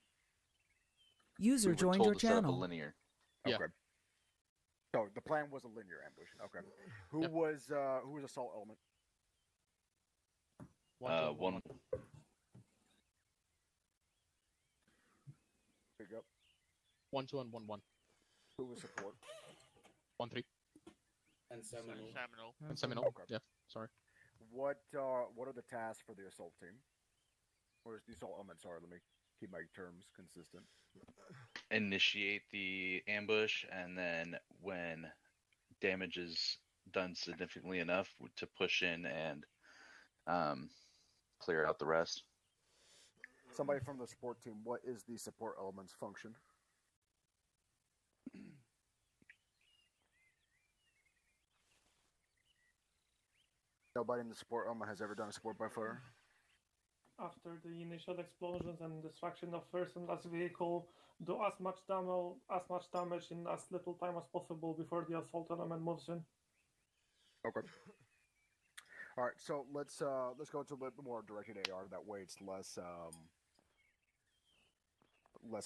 User We were joined told your to set up a channel. linear. Yeah. Okay. So the plan was a linear ambush. Okay. Who was assault element? One. Pick up. 1-2 and 1-1. Who was support? 1-3. And Seminole. And Seminole. Okay. Yeah. Sorry. What are the tasks for the assault team? Or is the assault element? Sorry, let me keep my terms consistent. Initiate the ambush, and then when damage is done significantly enough to push in and clear out the rest. Somebody from the support team, what is the support element's function? Nobody in the support element has ever done a support by fire? After the initial explosions and destruction of first and last vehicle, do as much damage in as little time as possible before the assault element moves in. Okay. All right, so let's go into a bit more directed AR. That way, it's less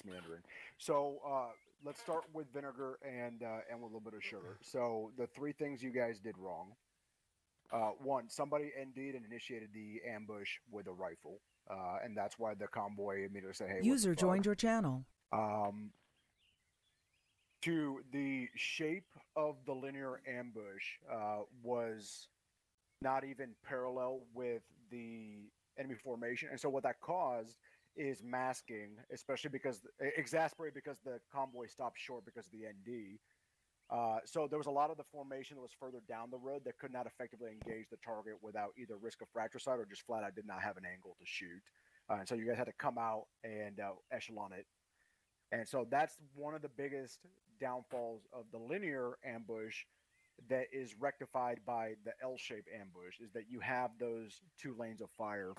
meandering. So let's start with vinegar and with a little bit of sugar. So the three things you guys did wrong. One, somebody indeed initiated the ambush with a rifle, and that's why the convoy immediately said, "Hey, User joined your channel." Two, the shape of the linear ambush was not even parallel with the enemy formation, and so what that caused is masking, especially exasperated because the convoy stopped short because of the ND. So there was a lot of the formation that was further down the road that could not effectively engage the target without either risk of fratricide or just flat out did not have an angle to shoot. And so you guys had to come out and echelon it. And so that's one of the biggest downfalls of the linear ambush that is rectified by the L-shaped ambush, is that you have those two lanes of fire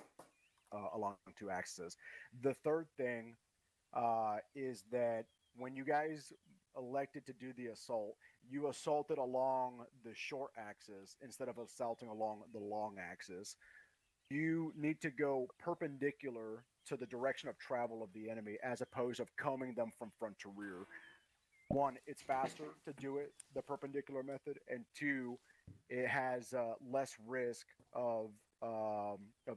along two axes. The third thing is that when you guys elected to do the assault, you assaulted along the short axis instead of assaulting along the long axis. You need to go perpendicular to the direction of travel of the enemy as opposed to combing them from front to rear. One, it's faster to do it the perpendicular method, and two, it has less risk of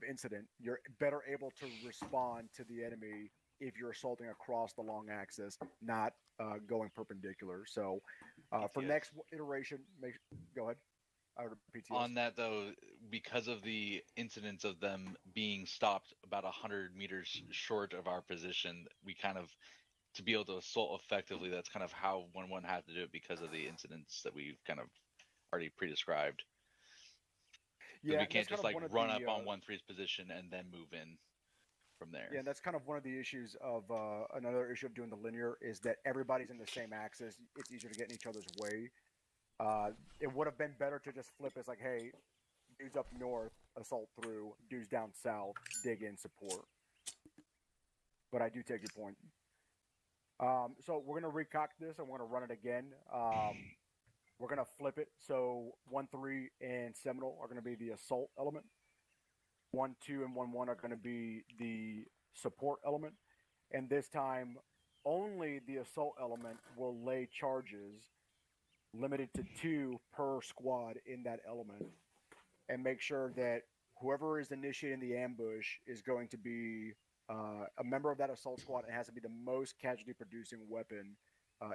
incident. You're better able to respond to the enemy if you're assaulting across the long axis, not going perpendicular. So for next iteration, go ahead. On that though, because of the incidence of them being stopped about 100 meters short of our position, we kind of, to be able to assault effectively, that's kind of how one had to do it because of the incidents that we've kind of already pre-described. Yeah, we can't just like run up on 1-3's position and then move in from there. Yeah, and that's kind of one of the issues of another issue of doing the linear is that everybody's in the same axis. It's easier to get in each other's way. It would have been better to just flip. It's like, hey, dudes up north, assault through. Dudes down south, dig in, support. But I do take your point. So we're going to recock this and we're going to run it again. We're going to flip it. So 1-3 and Seminole are going to be the assault element. 1-2 and 1-1 are going to be the support element. And this time, only the assault element will lay charges limited to 2 per squad in that element, and make sure that whoever is initiating the ambush is going to be a member of that assault squad and has to be the most casualty producing weapon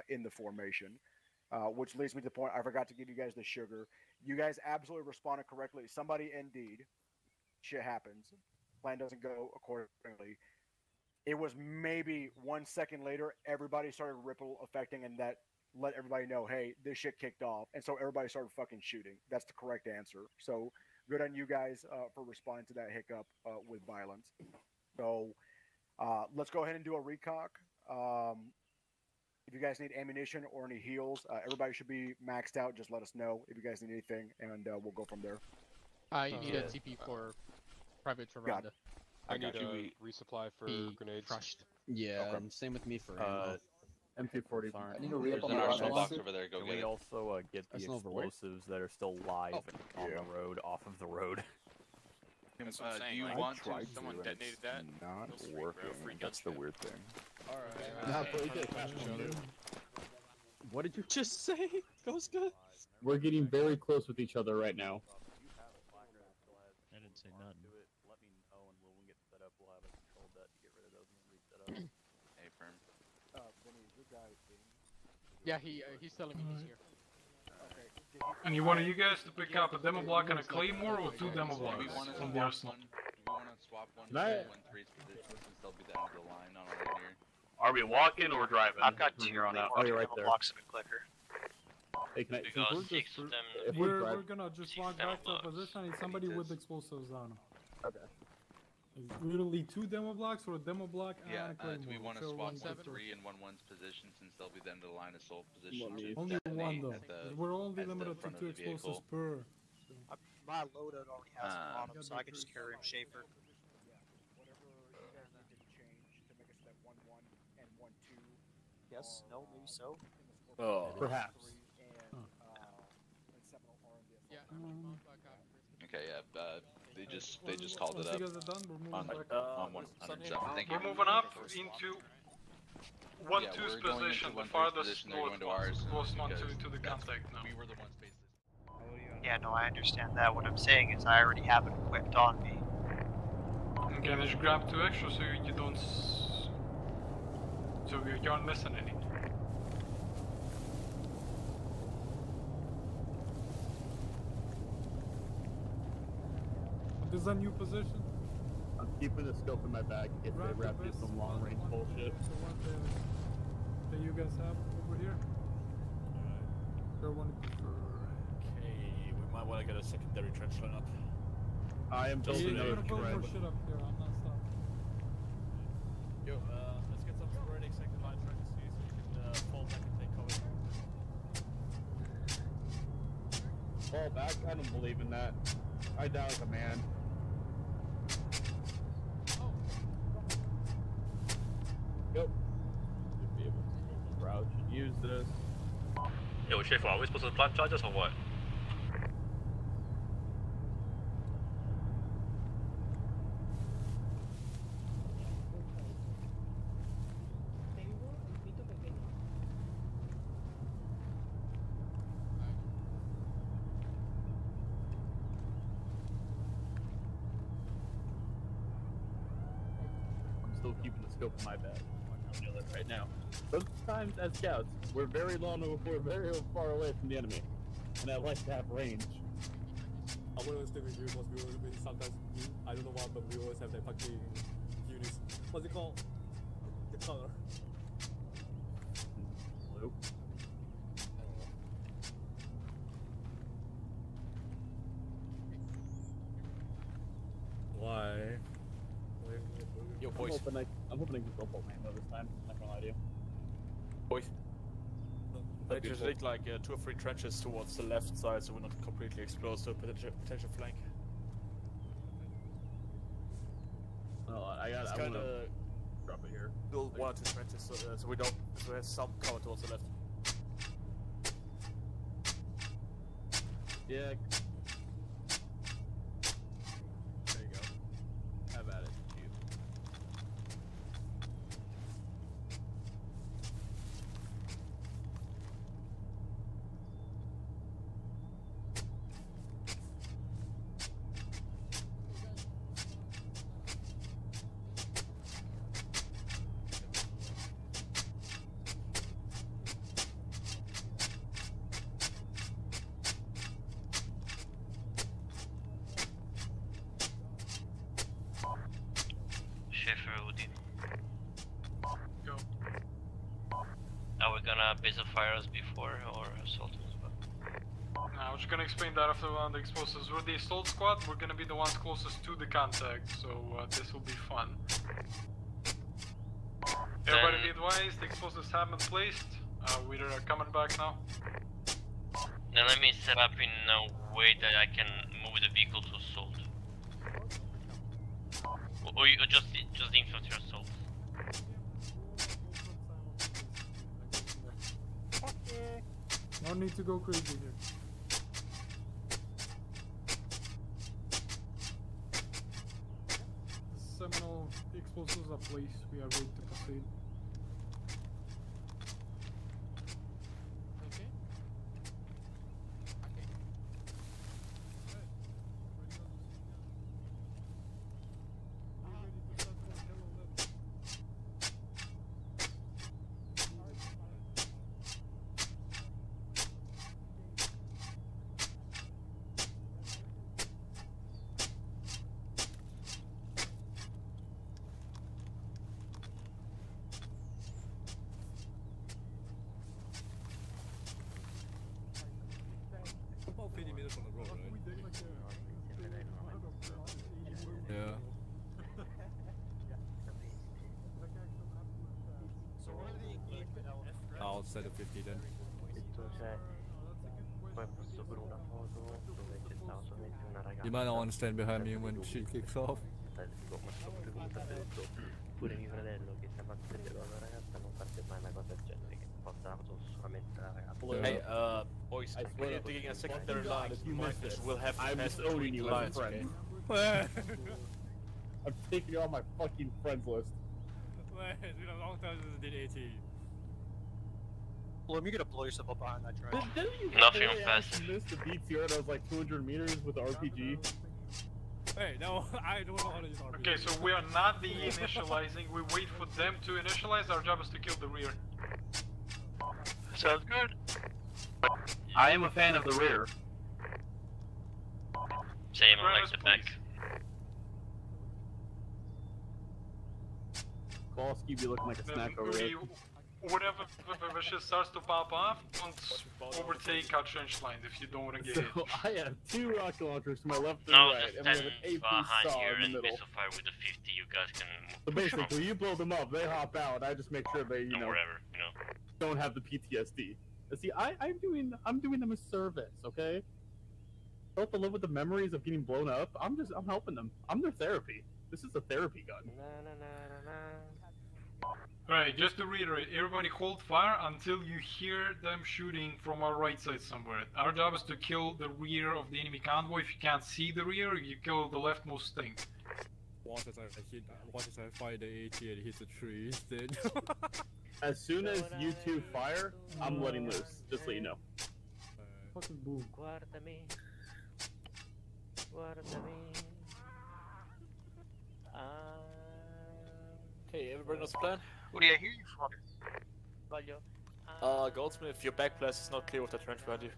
in the formation. Which leads me to the point, I forgot to give you guys the sugar. You guys absolutely responded correctly. Somebody indeed, shit happens. Plan doesn't go accordingly. It was maybe 1 second later, everybody started ripple affecting, and that let everybody know, hey, this shit kicked off. And so everybody started fucking shooting. That's the correct answer. So good on you guys for responding to that hiccup with violence. So let's go ahead and do a recock. If you guys need ammunition or any heals, everybody should be maxed out. Just let us know if you guys need anything, and we'll go from there. I need a TP for Private Veranda. I need a resupply for grenades. Crushed. Yeah, and same with me for ammo. MP40. I need to re-up on my arsenal box over there. Go Can get we it. also get the explosives that are still live on the road, off of the road? That's what I'm saying. Do you like, want to? Someone detonated that. Not Free, working. bro, free That's the weird thing. Alright. What did you just say? Goes good. We're getting very close with each other right now. I didn't say nothing. Let me know, and when we get set up, we'll have a control debt to get rid of those and reset up. Hey, firm. Vinny, is your guy in? Yeah, he's telling me he's here. And you want you guys to pick up a demo block and a claymore, or 2 demo blocks from the arsenal? We want to swap 1 Can I- 1-3's position since they'll be the end of the line on our right here. Are we walking or driving? I've got 2 From here on out. demo blocks and a clicker. Hey, can I, We since got we're 6 just, of them. if We're driving- gonna just walk back to our position. Need somebody with explosives on them. Okay. It's literally 2 demo blocks or a demo block Yeah, and a claymore. do we want to So swap 1-7. 1-3 and 1-1's position since they'll be the end of the line of soul position? Only 1 though. We're only limited to 2 explosives per. My loadout only has 1 on him, so I can just carry him Schaefer. Yes, no, maybe so. Oh, perhaps. Okay, yeah, they just called it Once up you guys are done, we're moving on back. 107. Thank you. We're moving up into 1-2's Yeah, we're going position, into the 1-3's farthest position, they're going to north, ours close one because to the contact now. We were the ones based Yeah, no, I understand that. What I'm saying is I already have it equipped on me. Okay, then just grab 2 extra so you don't so you aren't missing any. This is a new position. I'm keeping the scope in my bag in case they wrap you some long range bullshit. The one that you guys have over here. Your one. Okay, we might want to get a secondary trench line up. I am building You're a gonna put more thread. shit up here. I'm not stopping. Yo, let's get some sporadic second line trenches here so you can fall back and take cover. Fall back? I don't believe in that. I die like a man. Go. Should be able to crouch and use this. Yo, Schaefer, are we supposed to plant charges or what? I'm still keeping the scope in my bag. I'm doing it right now. Sometimes as scouts, we're very very far away from the enemy, and I like to have range. I'm one of those things we sometimes, I don't know why, but we always have that fucking units. What's it called? The color. Blue. Why? Yo, boys. I'm hoping I can go full ammo this time. I'm not gonna lie to you. Boys. They just Beautiful. dig like 2 or 3 trenches towards the left side so we're not completely exposed to a potential flank. Oh, I Just wanna kinda drop it here. build 1 or 2 trenches so we don't, so we have some cover towards the left. Yeah. There you go. Have at it, you. Schaefer, Udin. Go. Are we gonna base of fire us before or assault as well? Now, we're just gonna explain that after the explosives. We're the assault squad, we're gonna be the ones closest to the contact, so this will be fun. Everybody be advised, the explosives have been placed. We're coming back now. Then let me set up in a way that I can move the vehicle to assault. Or you just the infantry assault. No need to go crazy here. The Seminole explosives are placed. We are ready to proceed. minutes on the road, right? Yeah. So what are the engagement elements? I'll set a 50 then. You might not want to stand behind me when she kicks off. Pure mio fratello che sta mantenendo la ragazza non parte mai una cosa del genere, che portava solamente la ragazza. Hey, boys, we're digging a secondary line. We'll have to I'm pass disowning you as a lines, friend. okay? I'm taking you off my fucking friends list. It's been a long time since I did AT. Bloom, you're gonna blow yourself up behind that train. Didn't you Nothing say impressive. I missed the BTR that was like 200 meters with the RPG? Hey, no, I don't know how to use RPG. Okay, so we are not de-initializing. We wait for them to initialize. Our job is to kill the rear. Sounds good. I am a fan of the rear. Same, I like the back. Kowalski be looking like a snack over there. Whenever the shit starts to pop off, don't overtake our trench lines if you don't want to get So hit. I have 2 rocket launchers to my left and No, right, just and we have an 10 AP behind saw here in the and middle. missile fire with the 50. You guys can. So basically, you blow them up, they hop out. I just make sure they, you know, whatever, you know. don't have the PTSD. See, I'm doing them a service, okay? Don't have to live with the memories of getting blown up. I'm helping them. I'm their therapy. This is a therapy gun. Right, just to reiterate, everybody hold fire until you hear them shooting from our right side somewhere. Our job is to kill the rear of the enemy convoy. If you can't see the rear, you kill the leftmost thing. Watch as I fire the AT and it hits a tree instead. As soon as you 2 fire, I'm letting loose. Just so you know. Fucking boom. Guardami. Guardami. Okay, everybody knows the plan? Who do I hear you from? Voglio. Goldsmith, your back blast is not clear with the trench behind you.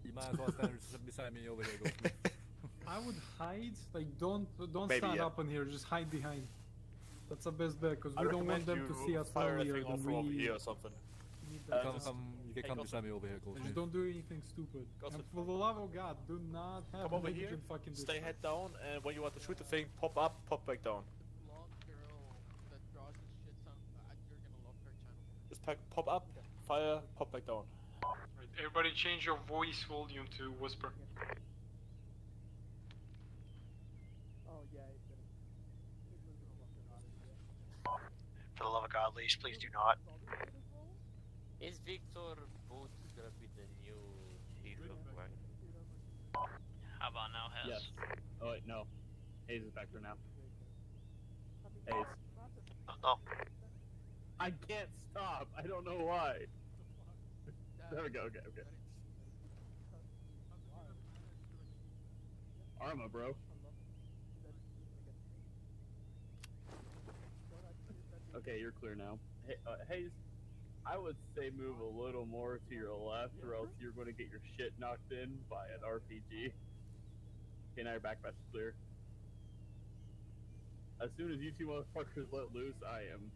You might as well stand beside me over here, Goldsmith. I would hide, like don't Maybe, stand yeah. up in here, just hide behind. That's the best bet, because I we don't want recommend them to you see us fire earlier everything off than from over we here or something. need that. You can come beside me over here, Goldsmith. Just don't do anything stupid. And for the love of God, do not have Come over here, negligent fucking stay dispatch. head down, and when you want to shoot the thing, pop up, pop back down. Just pop up, fire, pop back down. Right, everybody change your voice volume to whisper. For the love of God, Leash, please do not. Is Victor Boot gonna be the new hero, right? How about now, Hez? Yes. Oh wait, no. Hayes is back there now. Hayes. Oh. I can't stop. I don't know why. There we go. Okay. Arma, bro. Okay, you're clear now. Hey, Hayes, I would say move a little more to your left, or else you're going to get your shit knocked in by an RPG. Okay, now your backpack's clear. As soon as you 2 motherfuckers let loose, I am,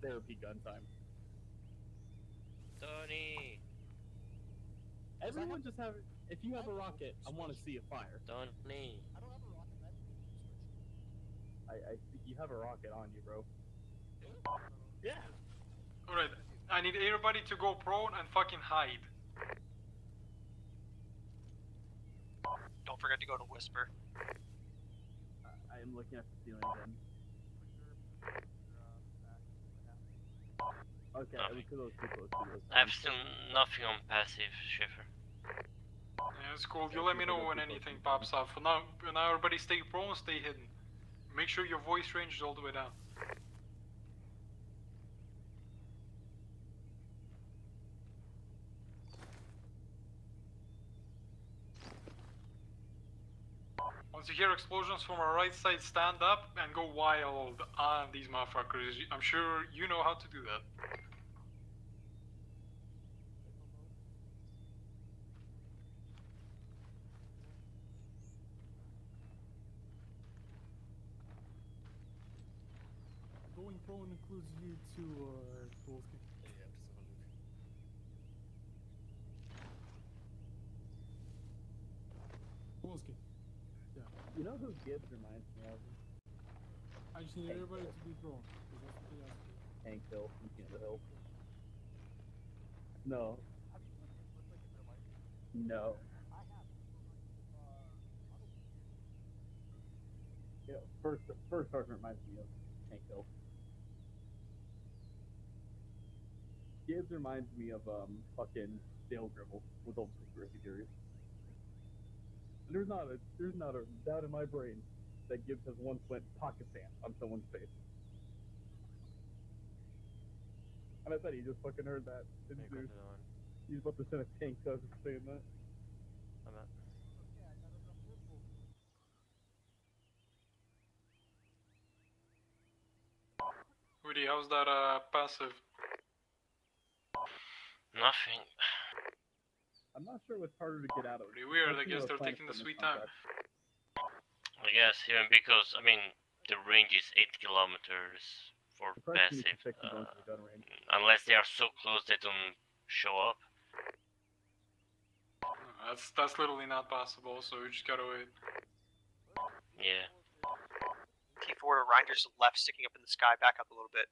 therapy gun time. Tony! Everyone just have, if you have a rocket, I want to see a fire. Tony! I think you have a rocket on you, bro. Yeah. Alright, I need everybody to go prone and fucking hide. Don't forget to go to whisper. I am looking at the ceiling again. Okay, because those people. I've still nothing on passive, Schiffer. Yeah, it's cool. You let me know when anything pops up. For now, everybody stay prone, stay hidden. Make sure your voice range is all the way down. Once you hear explosions from our right side, stand up and go wild on these motherfuckers. I'm sure you know how to do that. Going prone includes you too, Wolfgang. know who Gibbs reminds me of? I just need everybody to be drawn. Hank Hill from King of the Hill. No. No. Yeah, first sergeant reminds me of Hank Hill. Gibbs reminds me of fucking Dale Gribble with old conspiracy theories. There's not a doubt in my brain that Gibbs has once went Pakistan on someone's face. And I bet he just fucking heard that. He's about to send a tank to us saying that. Woody, how's that passive? Nothing. I'm not sure what's harder to get out of. Pretty weird, I guess they're taking the sweet time. I guess, even because, I mean, the range is 8 kilometers for passive. Unless they are so close they don't show up. That's literally not possible, so we just gotta wait. Yeah. T4 to Reinder's left, sticking up in the sky, back up a little bit.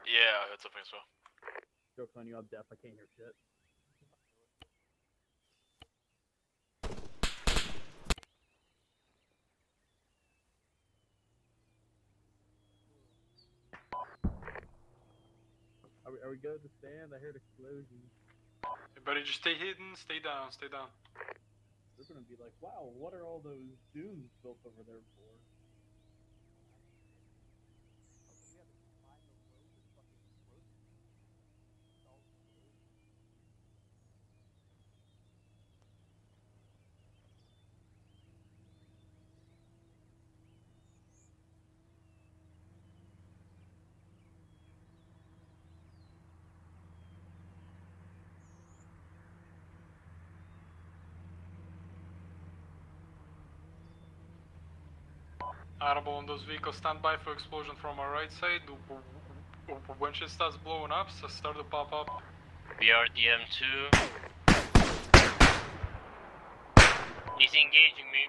Yeah, I heard something as well. Joke's on you, I'm deaf, I can't hear shit. Are we good to stand? I heard explosions. Everybody just stay hidden, stay down, stay down. They're gonna be like, wow, what are all those dunes built over there for? Audible on those vehicles, stand by for explosion from our right side. When shit starts blowing up, so start to pop up. BRDM2 is engaging me.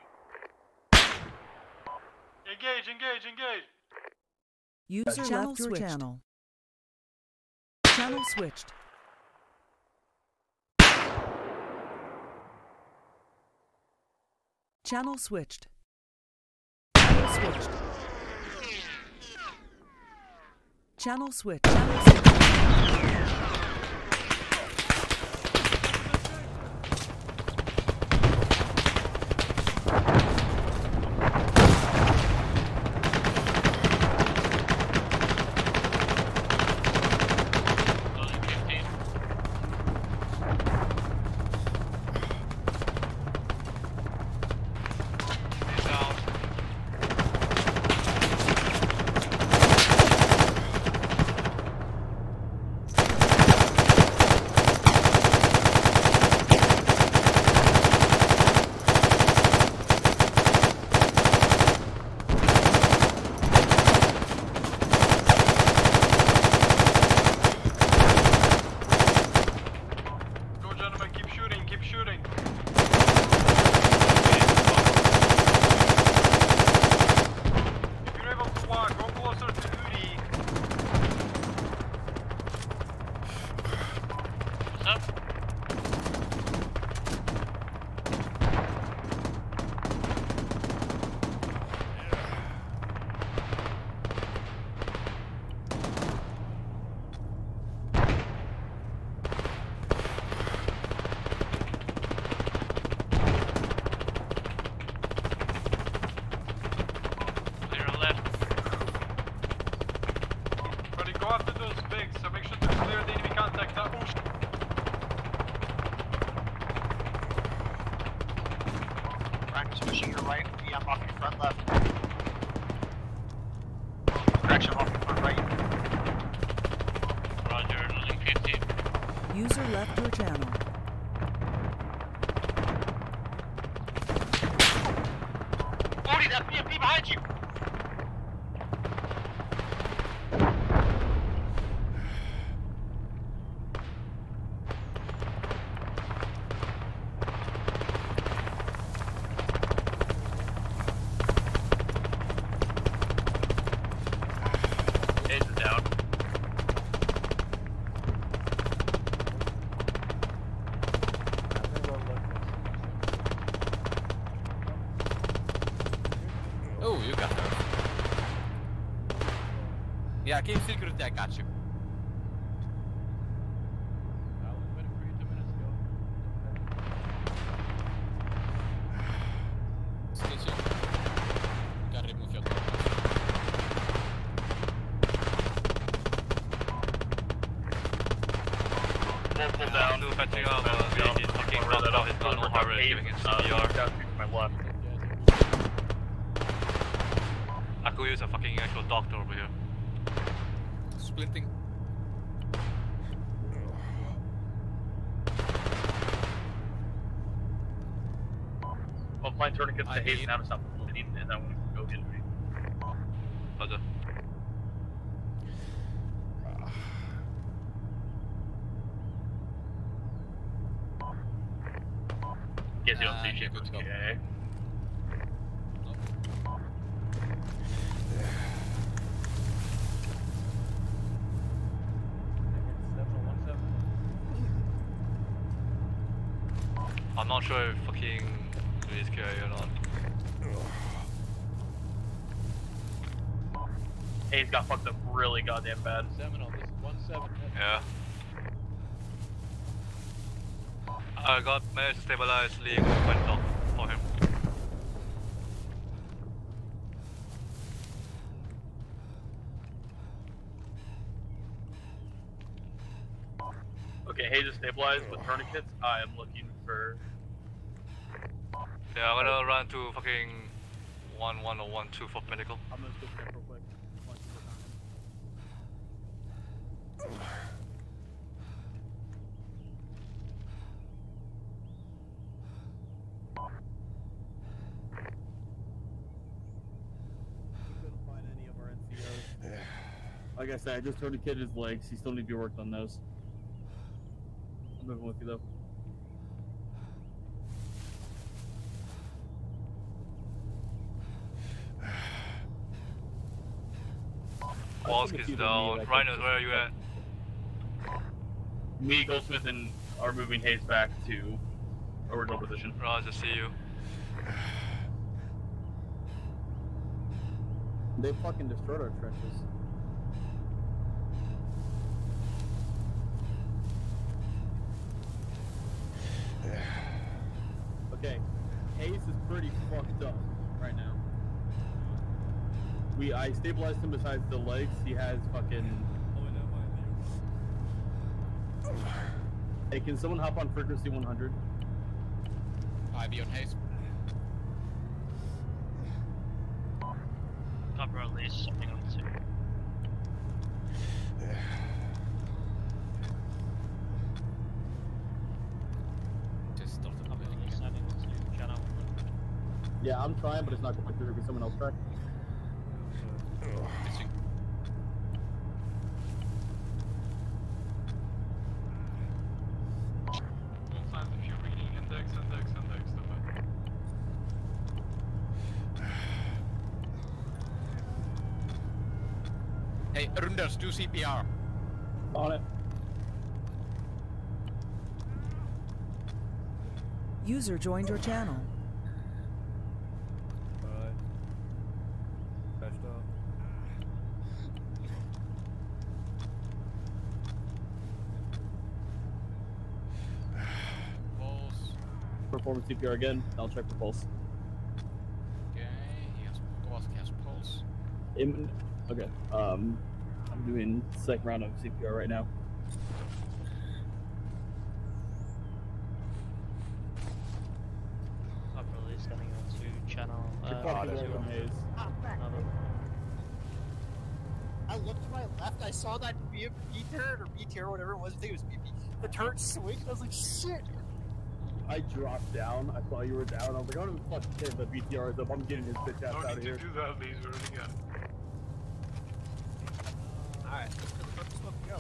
Engage, engage, engage! User left your channel. Channel switched. Channel switched. Switched. Channel switch. Channel switch. Pushing your right, VM off your front left. Correction off your front right. Roger, losing 50. User left your channel. Odie, that BMP behind you! Oh, you got her. Yeah, keep security, I got you. I was waiting for you 2 minutes ago. Station. Gotta remove your Multiple down. Still fetching up. He's fucking knocked out his gun while Harvard is giving his CPR. My left. I could use a fucking actual doctor over here. Splinting. Well, applying tourniquets to Hayes now to stop bleeding, and then we'll go injury. Roger. Guess you don't see shit, but okay. I'm not sure if fucking Louis is carry or not. Hayes got fucked up really goddamn bad. Seminole, this is 1-7. Yeah. I got managed to stabilize Lee quite long for him. Okay, Hayes is stabilized with tourniquets. I am looking for. Yeah, I'm gonna run to fucking 1-1 or 1-2 for medical. I'm gonna switch that real quick. Like I said, I just tourniqueted his legs. He still needs to be worked on those. I'm moving with you though. Walsk is down. Rhinos, where are you at? Me, Goldsmith, and are moving Hayes back to original position. Roger, see you. They fucking destroyed our trenches. Okay, Hayes is pretty fucked up right now. I stabilized him besides the legs. He has fucking. Hey, can someone hop on frequency 100? IB on Hayes. Copper release something on 2. Just stop the Copper release sending to channel. Yeah, I'm trying, but it's not going through. Can someone else try? Hey, Runders, do CPR. On it. User joined your channel. Alright. Patched up. Pulse. Performance CPR again. I'll check for pulse. Okay, Walsk has pulse. Okay. I'm doing second round of CPR right now. Copper release sending on to channel. I looked to my left, I saw that B turret or B tier or whatever it was, I think it was BP. The turret swinged, I was like, shit! I dropped down. I saw you were down. I was like, I don't even fucking care if the BTR is up. I'm getting his bitch ass out of here. Do that, please. We're running out. Alright, let's go.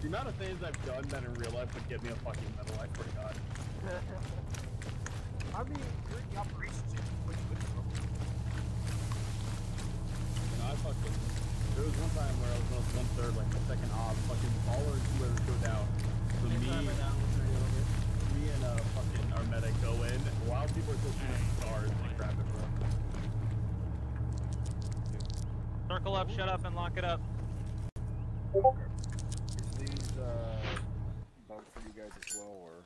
The amount of things I've done that in real life would get me a fucking medal, I swear to God. I mean, during the operations, I fucking. There was one time where I was on 1/3, like the second op, fucking baller and whoever go down. So me and fucking our medic go in while people are still shooting stars and grab it, bro. Circle up, shut up, and lock it up. Is these bugs for you guys as well, or?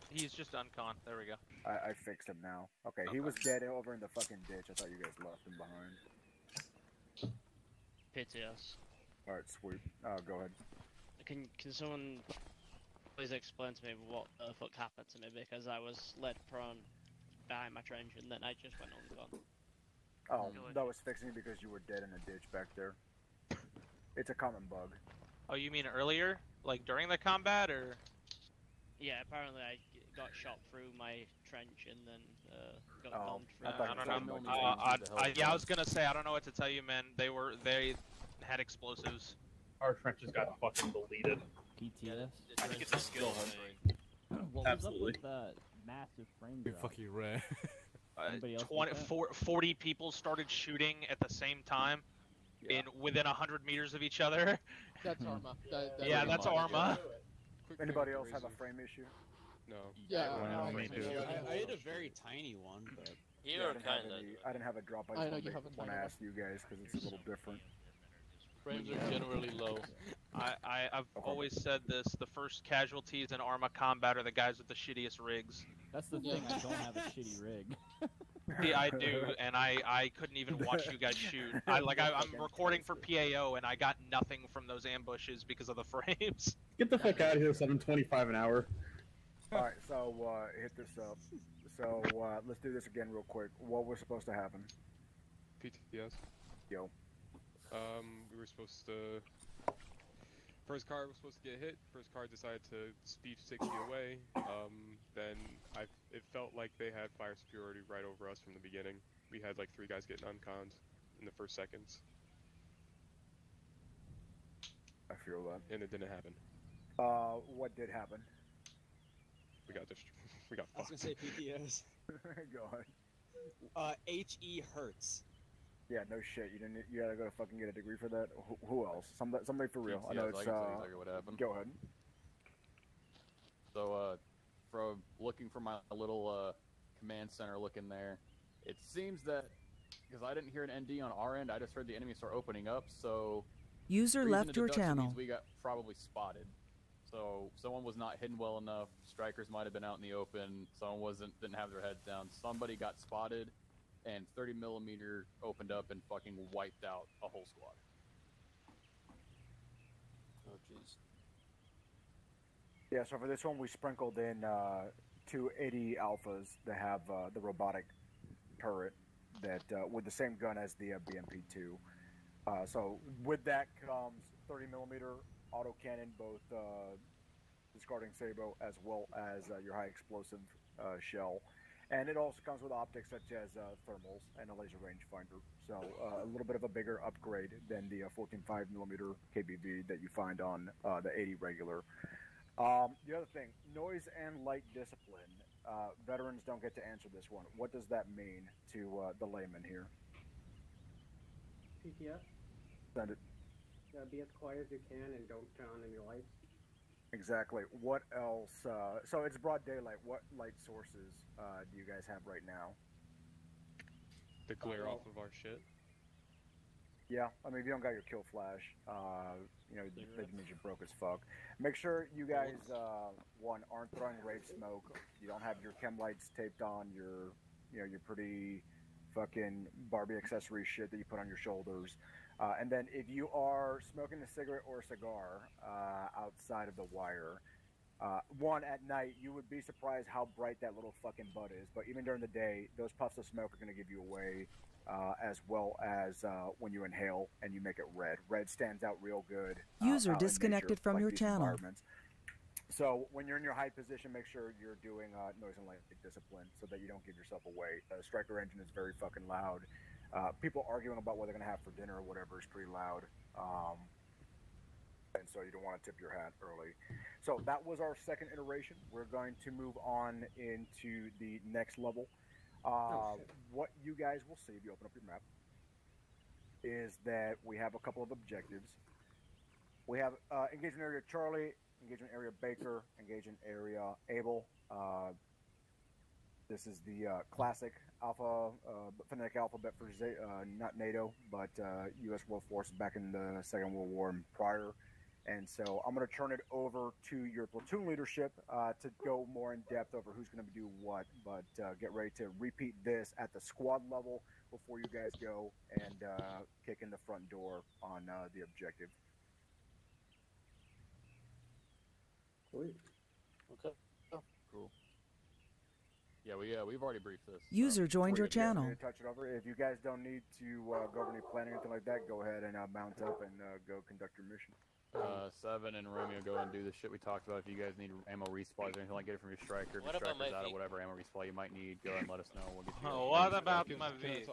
He's just uncon. There we go. I fixed him now. Okay, he was dead over in the fucking ditch. I thought you guys left him behind. PTS. Alright, sweet. Go ahead. Can someone please explain to me what the fuck happened to me, because I was led prone behind my trench and then I just went on gone. Oh, that was fixing because you were dead in a ditch back there. It's a common bug. Oh, you mean earlier? Like during the combat, or? Yeah, apparently I got shot through my trench and then got bombed through. I don't know. Yeah, I was gonna say I don't know what to tell you, man. They had explosives. Our trenches got fucking deleted. PTS? I think it's a skill. What was up with that massive frame drop? You're fucking rare. 40 people started shooting at the same time, within 100 meters of each other. That's Arma. Yeah, that's Arma. Anybody else have a frame issue? No. Yeah. I had a very tiny one, but... I didn't have a drop. I just want to ask you guys because it's a little different. Frames are generally low. I've always said this: the first casualties in Arma combat are the guys with the shittiest rigs. That's the thing. I don't have a shitty rig. Yeah, I do, and I couldn't even watch you guys shoot. I'm recording for PAO, and I got nothing from those ambushes because of the frames. Get the fuck out of here, 725 an hour. Alright, so hit this up. So let's do this again real quick. What was supposed to happen? PTS. Yo. We were supposed to... First car was supposed to get hit. First car decided to speed 60 away. Then it felt like they had fire superiority right over us from the beginning. We had like 3 guys getting unconned in the first seconds. I feel that. And it didn't happen. What did happen? We got fucked. I was gonna say PTS. Go ahead. HE hurts. Yeah, no shit. You gotta go fucking get a degree for that. Who else? Somebody for real. I know it's. I can tell you exactly what happened. Go ahead. So, from looking for my little command center, looking there, it seems that because I didn't hear an ND on our end, I just heard the enemy start opening up. So, user left your channel. We got probably spotted. So someone was not hidden well enough. Strikers might have been out in the open. Someone didn't have their heads down. Somebody got spotted, and 30mm opened up and fucking wiped out a whole squad. Oh jeez. Yeah. So for this one, we sprinkled in 280 alphas that have the robotic turret that with the same gun as the BMP-2. So with that comes 30mm autocannon, both discarding sabot as well as your high explosive shell, and it also comes with optics such as thermals and a laser rangefinder. So a little bit of a bigger upgrade than the 14.5mm KBV that you find on the 80 regular. The other thing, noise and light discipline. Veterans don't get to answer this one. What does that mean to the layman here? PTS? Send it. Be as quiet as you can and don't turn on any lights. Exactly. What else? So it's broad daylight. What light sources do you guys have right now? The glare off of our shit. Yeah, I mean, if you don't got your kill flash, that means you're broke as fuck. Make sure you guys, one, aren't throwing rave smoke. You don't have your chem lights taped on your, your pretty fucking Barbie accessory shit that you put on your shoulders. And then if you are smoking a cigarette or a cigar outside of the wire, one, at night, you would be surprised how bright that little fucking butt is. But even during the day, those puffs of smoke are going to give you away, as well as when you inhale and you make it red. Red stands out real good. User disconnected from your channel. So when you're in your high position, make sure you're doing noise and light discipline so that you don't give yourself away. Striker engine is very fucking loud. People arguing about what they're going to have for dinner or whatever is pretty loud. And so you don't want to tip your hat early. So that was our second iteration. We're going to move on into the next level. What you guys will see if you open up your map is that we have a couple of objectives. We have engagement area Charlie, engagement area Baker, engagement area Able. This is the classic phonetic alphabet for not NATO, but U.S. World Forces back in the Second World War and prior. And so I'm going to turn it over to your platoon leadership to go more in depth over who's going to do what. But get ready to repeat this at the squad level before you guys go and kick in the front door on the objective. Sweet. Okay. Oh, cool. Yeah, we've already briefed this. User joined your channel. Touch it over. If you guys don't need to go over any planning or anything like that, go ahead and mount up and go conduct your mission. Seven and Romeo go and do the shit we talked about. If you guys need ammo resupplies or anything like, get it from your striker. If your striker's out of whatever ammo resupply you might need, go ahead and let us know. We'll get you. Oh, what about my V?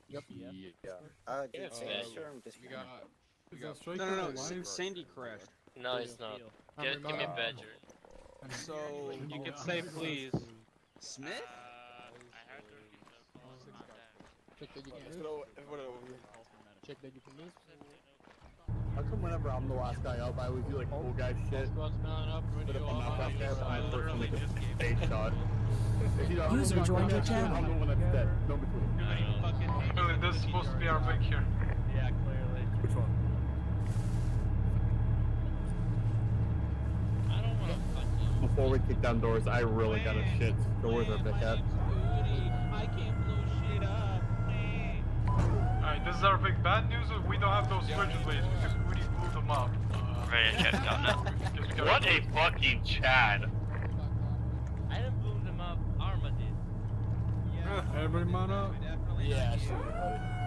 Yep. Yeah. We got No, Sandy crashed. No, it's not. Give me a badger. So you can say please. Smith? Check that you can Let's move. go. Check that you can move. How come whenever I'm the last guy up, I always do like cool guy shit? Squad's mounting up, But if radio I'm not on. up there, I'm the person that gets face shot. User joined your channel. I'm the one that's dead. No between. Really, this is supposed to be our pick here. Yeah, clearly. Which one? I don't want to fuck you. Before we kick down doors, I really got a shit. Doors are big at. I can't blow shit up. Alright, this is our big bad news. We don't have those frigid blades because Woody blew them up. Ready to check down now. What a fucking Chad. I didn't blow them up. Arma did. Everybody mount up. Yeah, sure, buddy.